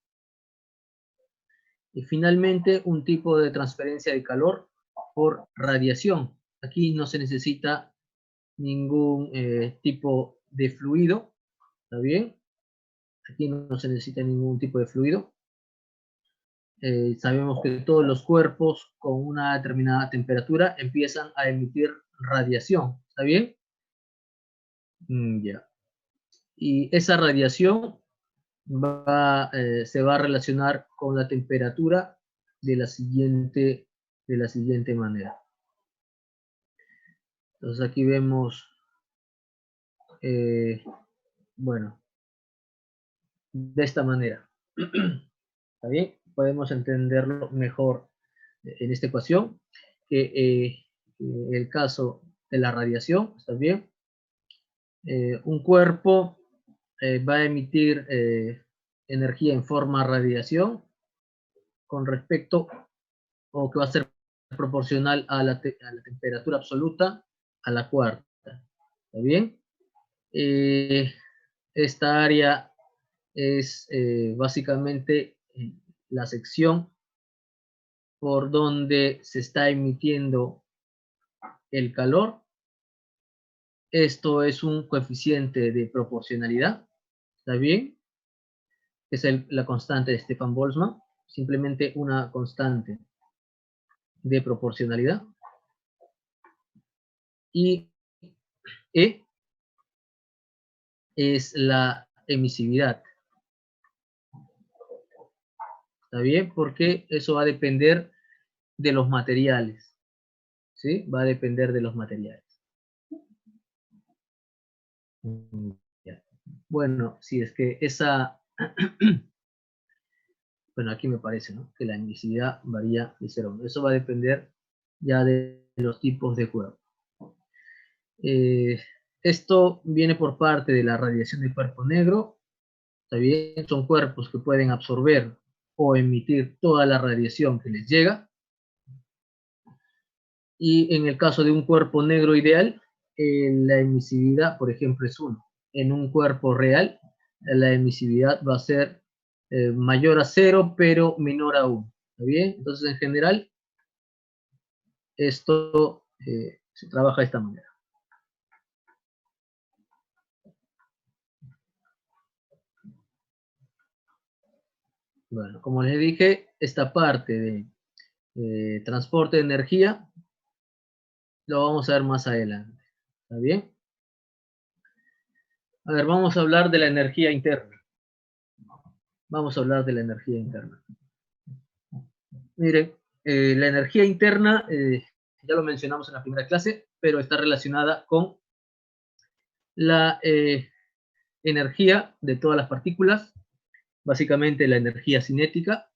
S1: Y finalmente, un tipo de transferencia de calor por radiación. Aquí no se necesita ningún tipo de fluido, ¿está bien? Aquí no se necesita ningún tipo de fluido. Sabemos que todos los cuerpos con una determinada temperatura empiezan a emitir radiación, ¿está bien? Ya. Y esa radiación se va a relacionar con la temperatura de la siguiente manera. Entonces aquí vemos, bueno, de esta manera. ¿Está bien? Podemos entenderlo mejor en esta ecuación, que el caso de la radiación, ¿está bien? Un cuerpo va a emitir energía en forma de radiación con respecto, o que va a ser proporcional a la temperatura absoluta a la cuarta. ¿Está bien? Esta área es básicamente la sección por donde se está emitiendo el calor. Esto es un coeficiente de proporcionalidad, ¿está bien? Es la constante de Stefan Boltzmann, simplemente una constante de proporcionalidad. Y E es la emisividad, ¿está bien? Porque eso va a depender de los materiales, ¿sí? Va a depender de los materiales. Bueno, si es que esa... bueno, aquí me parece, ¿no?, que la emisividad varía de 0 a 1. Eso va a depender ya de los tipos de cuerpo. Esto viene por parte de la radiación de cuerpo negro. ¿Está bien? Son cuerpos que pueden absorber o emitir toda la radiación que les llega. Y en el caso de un cuerpo negro ideal, la emisividad, por ejemplo, es 1. En un cuerpo real, la emisividad va a ser mayor a 0, pero menor a 1. ¿Está bien? Entonces, en general, esto se trabaja de esta manera. Bueno, como les dije, esta parte de transporte de energía lo vamos a ver más adelante. ¿Está bien? A ver, vamos a hablar de la energía interna. Vamos a hablar de la energía interna. Miren, la energía interna, ya lo mencionamos en la primera clase, pero está relacionada con la energía de todas las partículas, básicamente la energía cinética.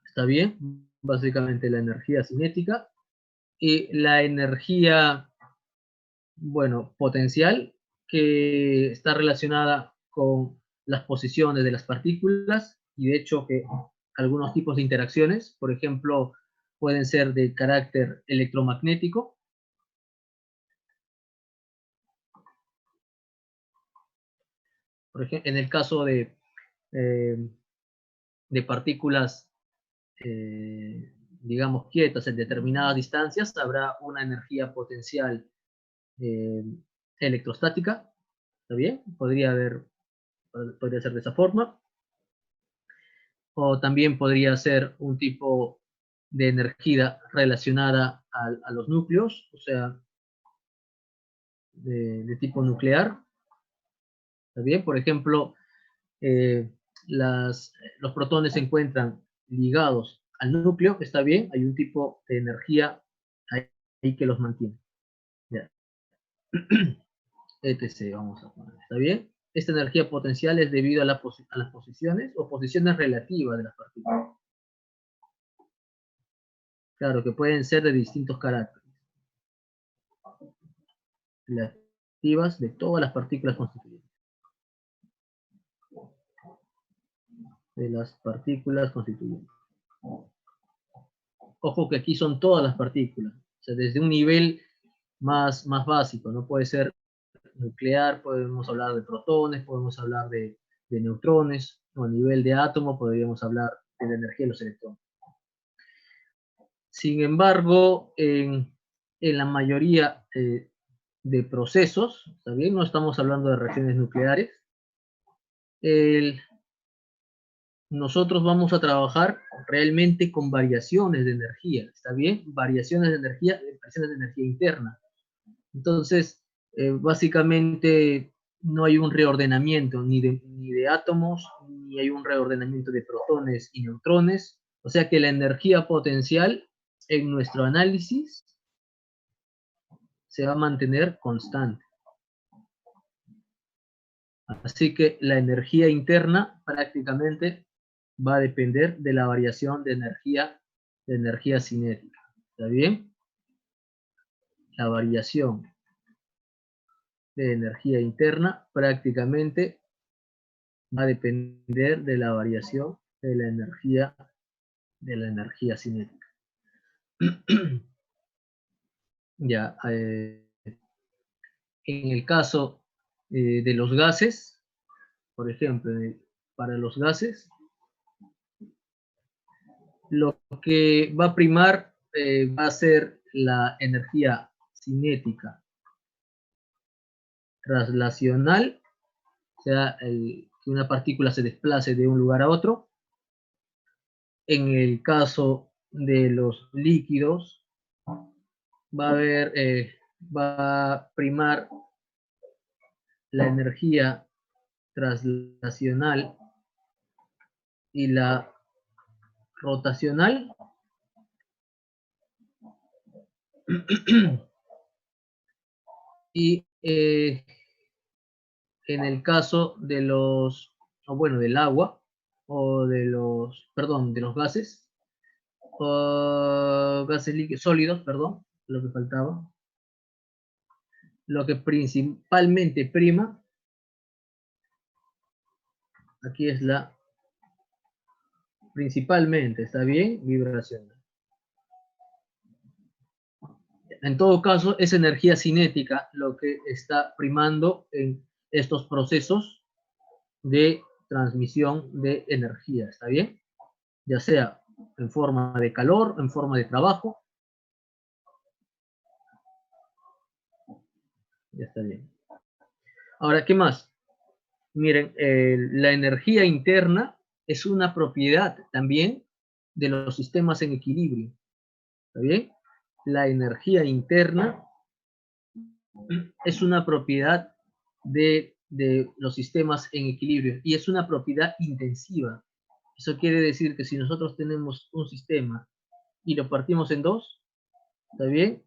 S1: ¿Está bien? Básicamente la energía cinética. Y la energía, bueno, potencial, que está relacionada con las posiciones de las partículas, y de hecho que algunos tipos de interacciones, por ejemplo, pueden ser de carácter electromagnético. Por ejemplo, en el caso de partículas, digamos, quietas en determinadas distancias, habrá una energía potencial eh, electrostática. ¿Está bien? Podría ser de esa forma. O también podría ser un tipo de energía relacionada a los núcleos, o sea, de tipo nuclear. ¿Está bien? Por ejemplo, los protones se encuentran ligados al núcleo, está bien, hay un tipo de energía ahí que los mantiene. Ya. etc. Vamos a poner, ¿está bien? Esta energía potencial es debido a las posiciones o posiciones relativas de las partículas. Claro, que pueden ser de distintos caracteres. Relativas de todas las partículas constituyentes. De las partículas constituyentes. Ojo que aquí son todas las partículas. O sea, desde un nivel más básico, ¿no? Puede ser nuclear, podemos hablar de protones, podemos hablar de neutrones, o a nivel de átomo podríamos hablar de la energía de los electrones. Sin embargo, en la mayoría de procesos, ¿está bien? No estamos hablando de reacciones nucleares. Nosotros vamos a trabajar realmente con variaciones de energía, ¿está bien? Variaciones de energía interna. Entonces, básicamente no hay un reordenamiento ni de átomos, ni hay un reordenamiento de protones y neutrones. O sea que la energía potencial en nuestro análisis se va a mantener constante. Así que la energía interna prácticamente va a depender de la variación de energía cinética. ¿Está bien? La variación de energía interna prácticamente va a depender de la variación de la energía cinética. Ya, en el caso de los gases, por ejemplo, para los gases, lo que va a primar va a ser la energía cinética traslacional, o sea, que una partícula se desplace de un lugar a otro. En el caso de los líquidos, va a primar la energía traslacional y la rotacional. Y en el caso de del agua, o de los gases, o gases líquidos, sólidos, perdón, lo que faltaba. Lo que principalmente prima, aquí es principalmente, ¿está bien? Vibración. En todo caso, es energía cinética lo que está primando en estos procesos de transmisión de energía, ¿está bien? Ya sea en forma de calor, en forma de trabajo. Ya está bien. Ahora, ¿qué más? Miren, la energía interna es una propiedad también de los sistemas en equilibrio, ¿está bien? La energía interna es una propiedad de los sistemas en equilibrio y es una propiedad intensiva. Eso quiere decir que si nosotros tenemos un sistema y lo partimos en dos, ¿está bien?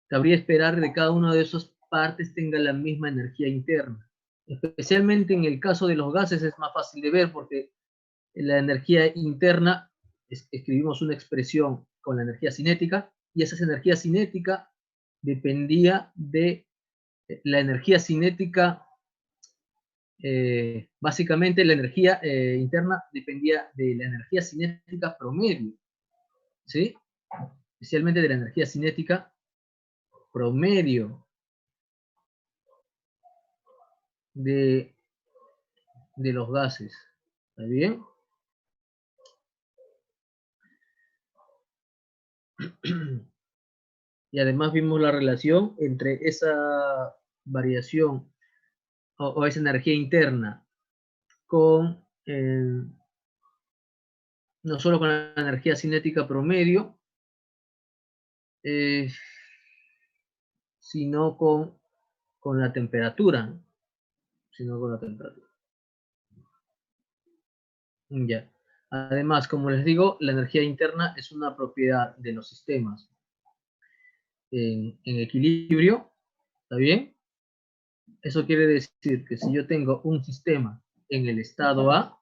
S1: Cabría esperar de cada una de esas partes tenga la misma energía interna. Especialmente en el caso de los gases es más fácil de ver porque la energía interna, escribimos una expresión con la energía cinética y esa energía cinética dependía de la energía cinética, básicamente la energía interna dependía de la energía cinética promedio, ¿sí? Especialmente de la energía cinética promedio de los gases. ¿Está bien? Y además vimos la relación entre esa variación o esa energía interna con no solo con la energía cinética promedio, sino con la temperatura, Ya. Además, como les digo, la energía interna es una propiedad de los sistemas en equilibrio, ¿está bien? Eso quiere decir que si yo tengo un sistema en el estado A,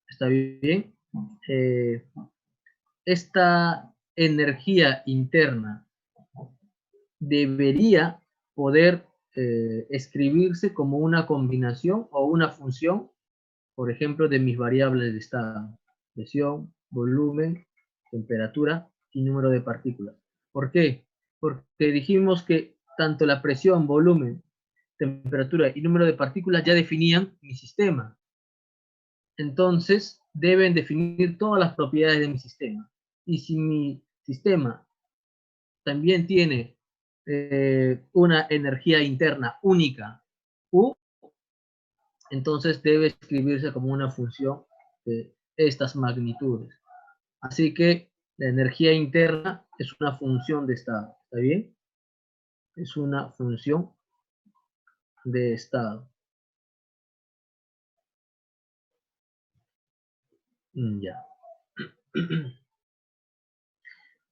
S1: ¿está bien? Esta energía interna debería poder escribirse como una combinación o una función, por ejemplo, de mis variables de estado: presión, volumen, temperatura y número de partículas. ¿Por qué? Porque dijimos que tanto la presión, volumen, temperatura y número de partículas ya definían mi sistema. Entonces, deben definir todas las propiedades de mi sistema. Y si mi sistema también tiene una energía interna única, U, entonces debe escribirse como una función de estas magnitudes. Así que la energía interna es una función de estado, ¿está bien? Es una función de estado. Ya.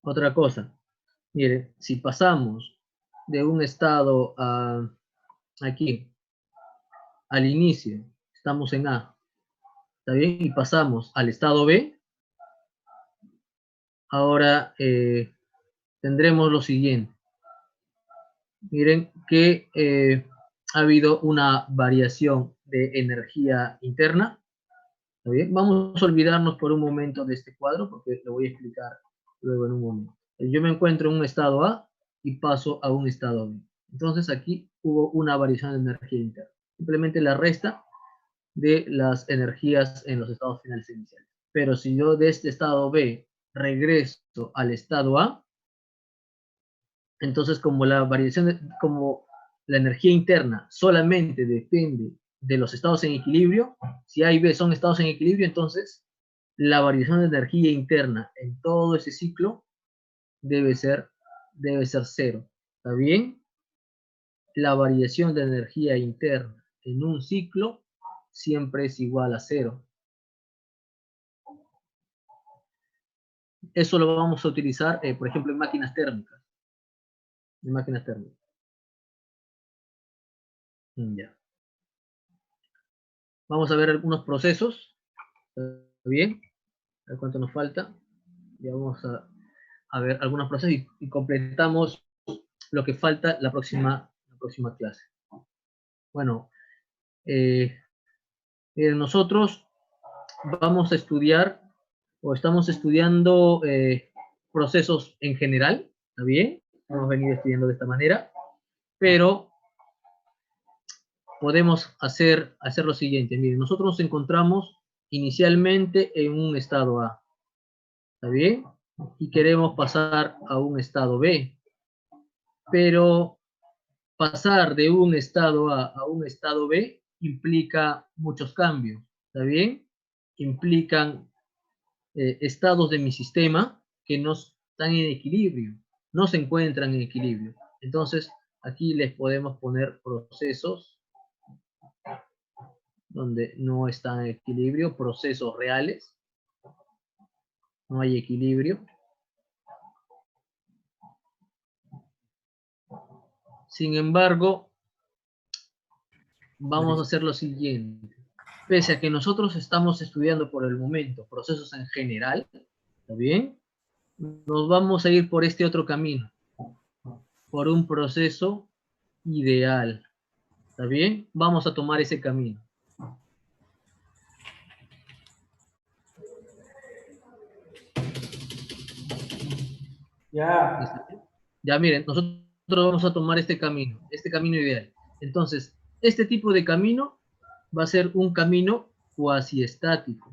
S1: Otra cosa, mire, si pasamos de un estado a aquí, al inicio, estamos en A, ¿está bien? Y pasamos al estado B, ahora tendremos lo siguiente. Miren que ha habido una variación de energía interna. ¿Está bien? Vamos a olvidarnos por un momento de este cuadro porque lo voy a explicar luego en un momento. Yo me encuentro en un estado A y paso a un estado B. Entonces aquí hubo una variación de energía interna. Simplemente la resta de las energías en los estados finales iniciales. Pero si yo de este estado B regreso al estado A, entonces como la variación, como la energía interna solamente depende de los estados en equilibrio, si A y B son estados en equilibrio, entonces la variación de energía interna en todo ese ciclo debe ser cero. ¿Está bien? La variación de energía interna en un ciclo siempre es igual a cero. Eso lo vamos a utilizar, por ejemplo, en máquinas térmicas. En máquinas térmicas. Ya. Vamos a ver algunos procesos. ¿Está bien? A ver cuánto nos falta. Ya vamos a ver algunos procesos y completamos lo que falta la próxima clase. Bueno, nosotros vamos a estudiar o estamos estudiando procesos en general, ¿está bien? Hemos venido estudiando de esta manera, pero podemos hacer lo siguiente. Miren, nosotros nos encontramos inicialmente en un estado A, ¿está bien? Y queremos pasar a un estado B, pero pasar de un estado A un estado B implica muchos cambios, ¿está bien? Implican estados de mi sistema que no están en equilibrio, no se encuentran en equilibrio. Entonces, aquí les podemos poner procesos donde no están en equilibrio, procesos reales, no hay equilibrio. Sin embargo, vamos a hacer lo siguiente. Pese a que nosotros estamos estudiando por el momento procesos en general, ¿está bien? Nos vamos a ir por este otro camino, por un proceso ideal, ¿está bien? Vamos a tomar ese camino.
S2: Ya.
S1: Ya miren, nosotros vamos a tomar este camino ideal. Entonces, este tipo de camino va a ser un camino cuasi estático.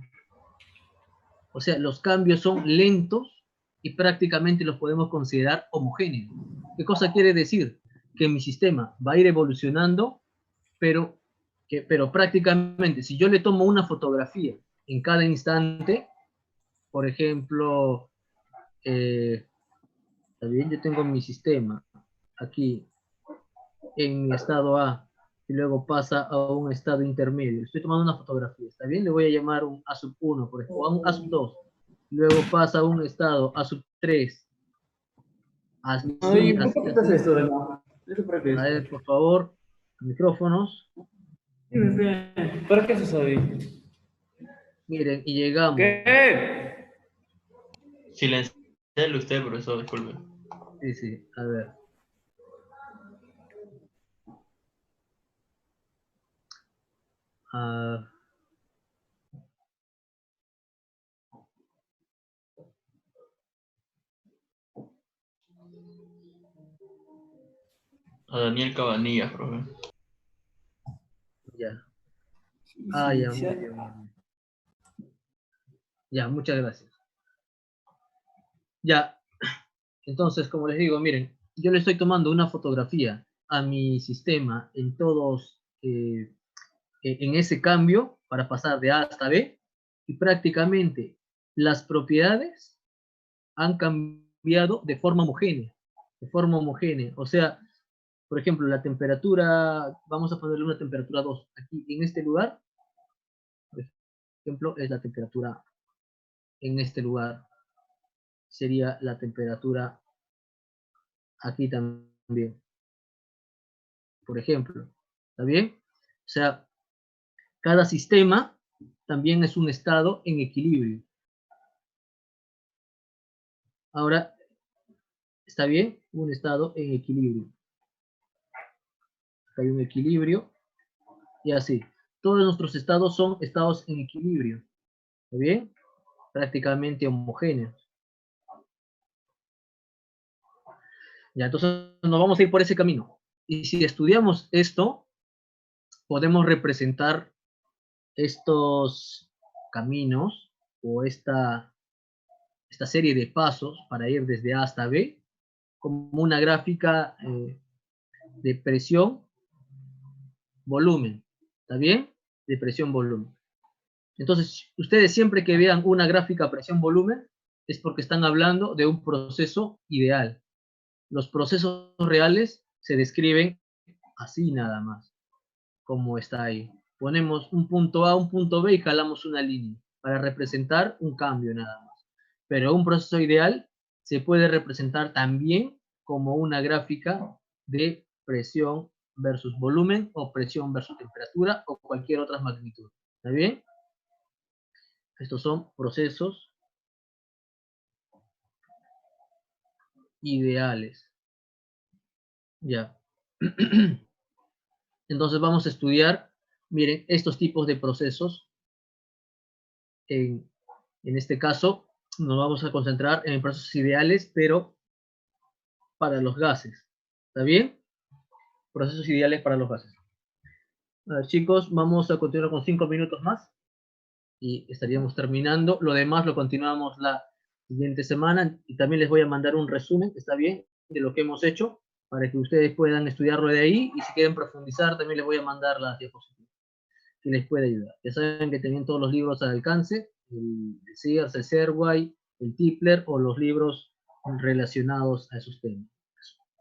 S1: O sea, los cambios son lentos y prácticamente los podemos considerar homogéneos. ¿Qué cosa quiere decir? Que mi sistema va a ir evolucionando, pero prácticamente, si yo le tomo una fotografía en cada instante, por ejemplo, está bien, yo tengo mi sistema aquí en mi estado A, y luego pasa a un estado intermedio. Estoy tomando una fotografía, ¿está bien? Le voy a llamar un A sub 1, por ejemplo, o a un A sub 2. Luego pasa a un estado A sub 3.
S2: Ay,
S1: Así,
S2: ¿por qué
S1: así,
S2: apretas
S1: así.
S2: esto de nuevo? ¿Eso para qué
S1: A
S2: es?
S1: ver, por favor, micrófonos.
S2: Dime, Fe, ¿para qué haces ahí?
S1: Miren, y llegamos.
S2: ¿Qué?
S3: Silenciarle usted, profesor, disculpe.
S1: Sí, sí, a ver. Ah,
S3: A Daniel Cabanillas, profe.
S1: ya. Ya, muy
S2: Silenciar.
S1: bien, muy bien. Ya, muchas gracias. Ya, entonces, como les digo, miren, yo le estoy tomando una fotografía a mi sistema en todos, en ese cambio para pasar de A hasta B, y prácticamente las propiedades han cambiado de forma homogénea, O sea, por ejemplo, la temperatura, vamos a ponerle una temperatura 2. Aquí en este lugar, por ejemplo, es la temperatura en este lugar. Sería la temperatura aquí también, por ejemplo. ¿Está bien? O sea, cada sistema también es un estado en equilibrio. Ahora, ¿está bien? Un estado en equilibrio. Acá hay un equilibrio y así. Todos nuestros estados son estados en equilibrio. ¿Está bien? Prácticamente homogéneos. Ya, entonces nos vamos a ir por ese camino. Y si estudiamos esto, podemos representar estos caminos o esta serie de pasos para ir desde A hasta B como una gráfica de presión, volumen. ¿Está bien? De presión, volumen. Entonces, ustedes siempre que vean una gráfica presión-volumen, es porque están hablando de un proceso ideal. Los procesos reales se describen así nada más, como está ahí. Ponemos un punto A, un punto B y jalamos una línea para representar un cambio nada más. Pero un proceso ideal se puede representar también como una gráfica de presión versus volumen o presión versus temperatura o cualquier otra magnitud. ¿Está bien? Estos son procesos ideales. Ya. Entonces vamos a estudiar, miren, estos tipos de procesos. En este caso, nos vamos a concentrar en procesos ideales, pero para los gases. ¿Está bien? Procesos ideales para los gases. A ver, chicos, vamos a continuar con 5 minutos más y estaríamos terminando. Lo demás lo continuamos la siguiente semana y también les voy a mandar un resumen, ¿está bien? De lo que hemos hecho para que ustedes puedan estudiarlo de ahí y si quieren profundizar también les voy a mandar las diapositivas que les puede ayudar. Ya saben que tienen todos los libros al alcance, el Sears, el Serway, el Tipler o los libros relacionados a esos temas.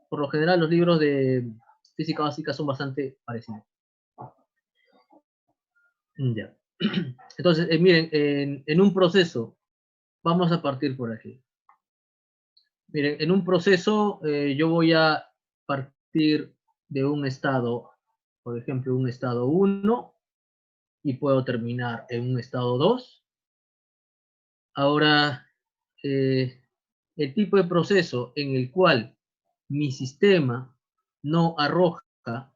S1: Por lo general los libros de física básica son bastante parecidos. Ya. Entonces, miren, en un proceso, vamos a partir por aquí. Miren, en un proceso yo voy a partir de un estado, por ejemplo, un estado 1 y puedo terminar en un estado 2. Ahora, el tipo de proceso en el cual mi sistema no arroja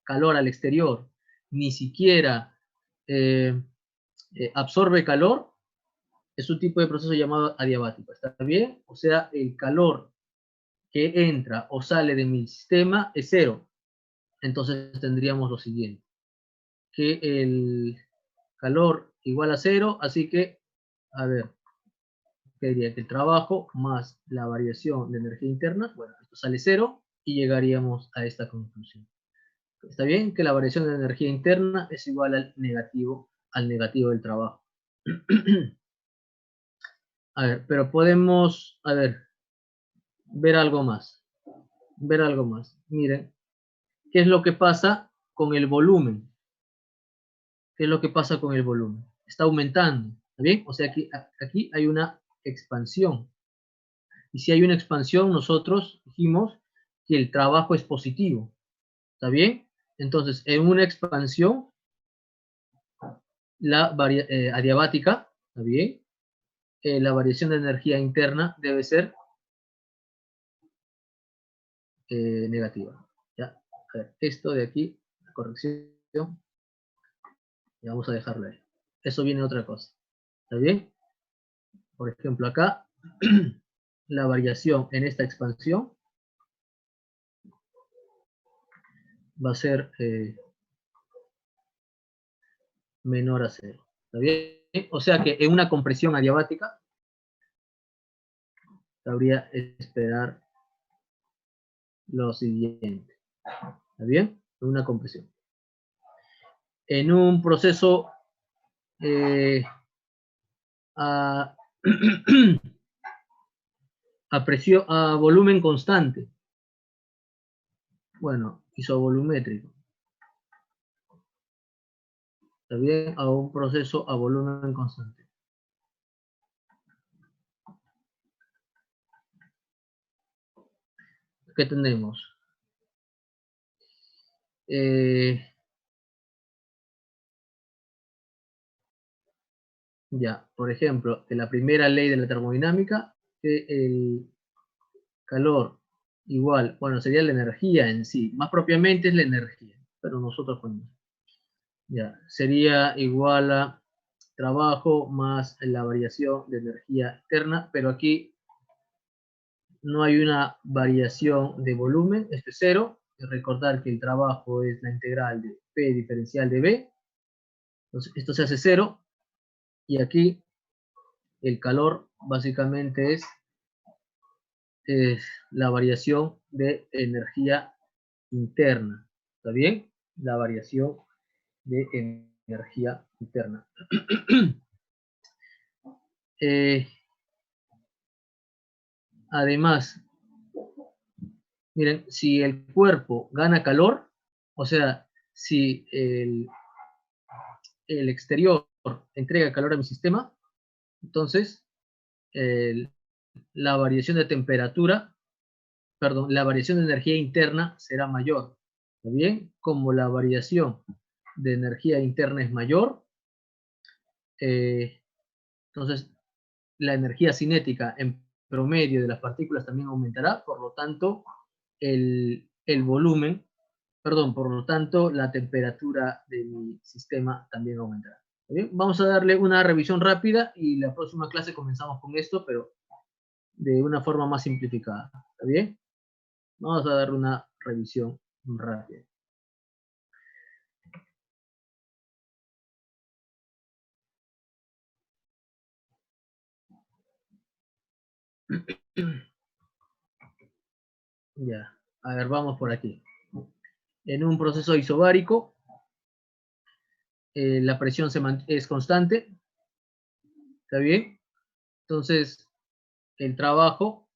S1: calor al exterior, ni siquiera eh, absorbe calor, es un tipo de proceso llamado adiabático. ¿Está bien? O sea, el calor que entra o sale de mi sistema es cero. Entonces tendríamos lo siguiente, que el calor igual a cero, así que, a ver, que diría que el trabajo más la variación de energía interna, bueno, esto sale cero y llegaríamos a esta conclusión. ¿Está bien? Que la variación de energía interna es igual al negativo del trabajo. A ver, pero podemos, a ver, ver algo más. Ver algo más. Miren, ¿qué es lo que pasa con el volumen. ¿Qué es lo que pasa con el volumen? Está aumentando, ¿está bien? O sea, aquí hay una expansión. Y si hay una expansión, nosotros dijimos que el trabajo es positivo, ¿está bien? Entonces, en una expansión, adiabática, ¿está bien? La variación de energía interna debe ser negativa. ¿Ya? A ver, esto de aquí, la corrección, y vamos a dejarlo ahí. Eso viene otra cosa, ¿está bien? Por ejemplo, acá, la variación en esta expansión va a ser menor a 0. ¿Está bien? O sea que en una compresión adiabática cabría esperar lo siguiente. ¿Está bien? En una compresión. En un proceso a, a volumen constante. Bueno, isovolumétrico. ¿Está bien? A un proceso a volumen constante. ¿Qué tenemos? Ya, por ejemplo, de la primera ley de la termodinámica, que el calor igual, bueno, sería la energía en sí, más propiamente es la energía, pero nosotros ponemos. Ya, sería igual a trabajo más la variación de energía externa, pero aquí no hay una variación de volumen, esto es 0. Recordar que el trabajo es la integral de P diferencial de B. Entonces, esto se hace 0. Y aquí el calor básicamente es la variación de energía interna. ¿Está bien? La variación de energía interna. Además, miren, si el cuerpo gana calor, o sea, si el exterior entrega calor a mi sistema, entonces la variación de temperatura, perdón, la variación de energía interna será mayor. ¿Está bien? Como la variación de energía interna es mayor, entonces la energía cinética en promedio de las partículas también aumentará, por lo tanto, el volumen, perdón, por lo tanto, la temperatura de mi sistema también aumentará. ¿Bien? Vamos a darle una revisión rápida y la próxima clase comenzamos con esto, pero de una forma más simplificada. ¿Está bien? Vamos a darle una revisión rápida. Ya, a ver, vamos por aquí. En un proceso isobárico, la presión es constante. ¿Está bien? Entonces, el trabajo,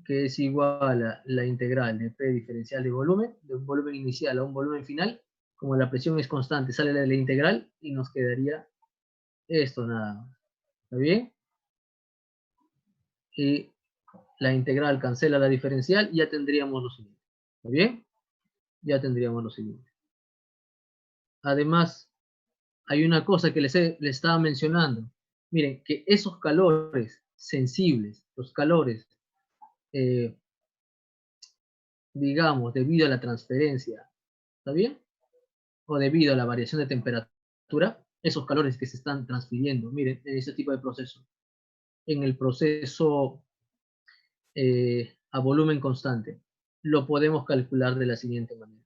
S1: que es igual a la integral de P diferencial de un volumen inicial a un volumen final, como la presión es constante, sale de la integral y nos quedaría esto nada más. ¿Está bien? Y la integral cancela la diferencial y ya tendríamos lo siguiente. ¿Está bien? Ya tendríamos lo siguiente. Además, hay una cosa que les estaba mencionando. Miren, que esos calores sensibles, los calores, digamos, debido a la transferencia, ¿está bien? O debido a la variación de temperatura, esos calores que se están transfiriendo, miren, en ese tipo de proceso. En el proceso a volumen constante, lo podemos calcular de la siguiente manera.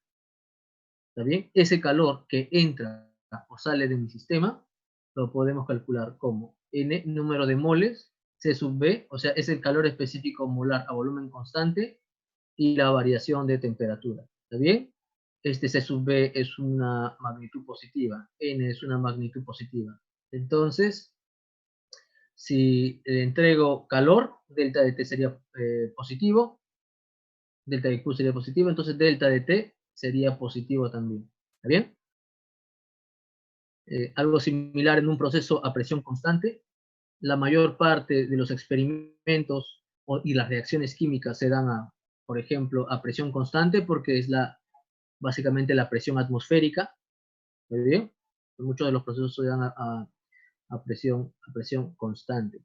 S1: ¿Está bien? Ese calor que entra o sale de mi sistema, lo podemos calcular como N número de moles, C sub B, o sea, es el calor específico molar a volumen constante y la variación de temperatura. ¿Está bien? Este C sub B es una magnitud positiva, N es una magnitud positiva. Entonces, si le entrego calor, delta de T sería positivo, delta de Q sería positivo, entonces delta de T sería positivo también. ¿Está bien? Algo similar en un proceso a presión constante. La mayor parte de los experimentos y las reacciones químicas se dan, por ejemplo, a presión constante porque es básicamente la presión atmosférica. ¿Está bien? Muchos de los procesos se dan a presión constante.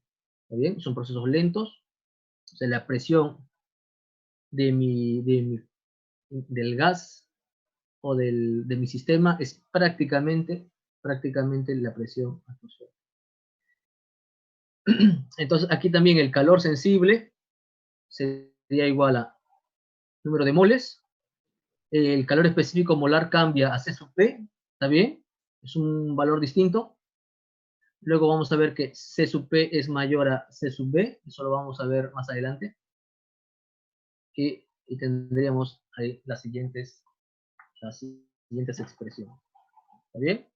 S1: ¿Está bien? Son procesos lentos. O sea, la presión del gas o de mi sistema es prácticamente la presión atmosférica. Entonces, aquí también el calor sensible sería igual a número de moles. El calor específico molar cambia a C sub P, ¿está bien? Es un valor distinto. Luego vamos a ver que C sub P es mayor a C sub B, eso lo vamos a ver más adelante. Y tendríamos ahí las siguientes expresiones. ¿Está bien?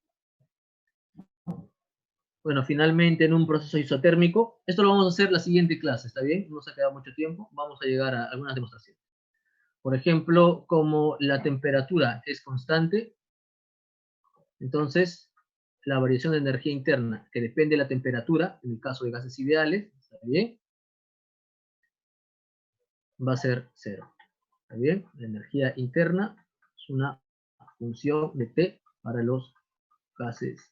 S1: Bueno, finalmente en un proceso isotérmico, esto lo vamos a hacer en la siguiente clase, ¿está bien? No nos ha quedado mucho tiempo, vamos a llegar a algunas demostraciones. Por ejemplo, como la temperatura es constante, entonces la variación de energía interna, que depende de la temperatura, en el caso de gases ideales, ¿está bien? Va a ser 0. ¿Está bien? La energía interna es una función de T para los gases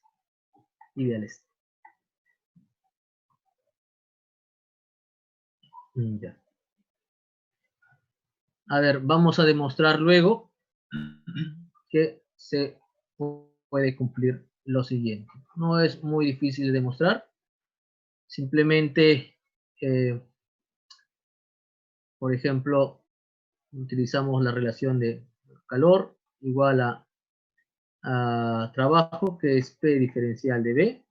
S1: ideales. Ya. A ver, vamos a demostrar luego que se puede cumplir lo siguiente. No es muy difícil de demostrar. Simplemente, por ejemplo, utilizamos la relación de calor igual a trabajo, que es P diferencial de B,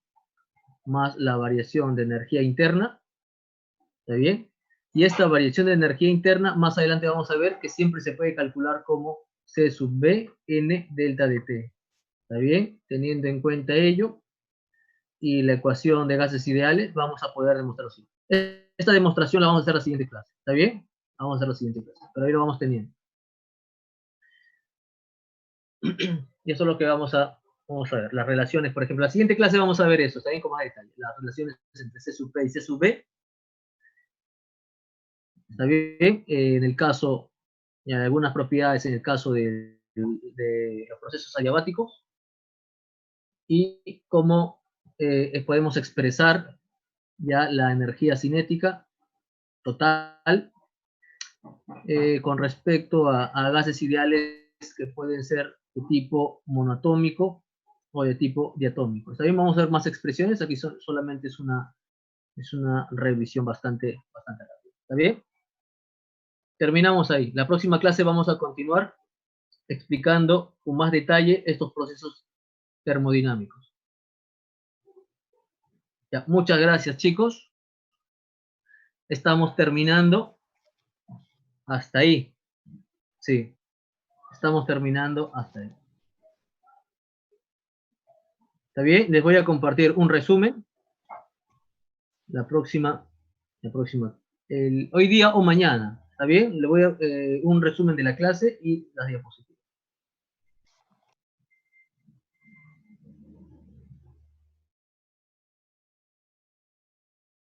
S1: más la variación de energía interna. ¿Está bien? Y esta variación de energía interna, más adelante vamos a ver que siempre se puede calcular como C sub B N delta de T. ¿Está bien? Teniendo en cuenta ello y la ecuación de gases ideales, vamos a poder demostrarlo así. Esta demostración la vamos a hacer en la siguiente clase. ¿Está bien? Vamos a hacer la siguiente clase, pero ahí lo vamos teniendo. Y eso es lo que vamos a ver. Las relaciones, por ejemplo, en la siguiente clase vamos a ver eso, ¿está bien? Con más detalle. Las relaciones entre C sub P y C sub B. ¿Está bien? En el caso, algunas propiedades en el caso de los procesos adiabáticos. Y cómo podemos expresar ya la energía cinética total con respecto a gases ideales que pueden ser de tipo monoatómico o de tipo diatómico. También vamos a ver más expresiones, aquí solamente es una revisión bastante rápida. ¿Está bien? Terminamos ahí. La próxima clase vamos a continuar explicando con más detalle estos procesos termodinámicos. Ya, muchas gracias, chicos. Estamos terminando hasta ahí. Sí, estamos terminando hasta ahí. ¿Está bien? Les voy a compartir un resumen. La próxima, hoy día o mañana. ¿Está bien? Le voy a un resumen de la clase y las diapositivas.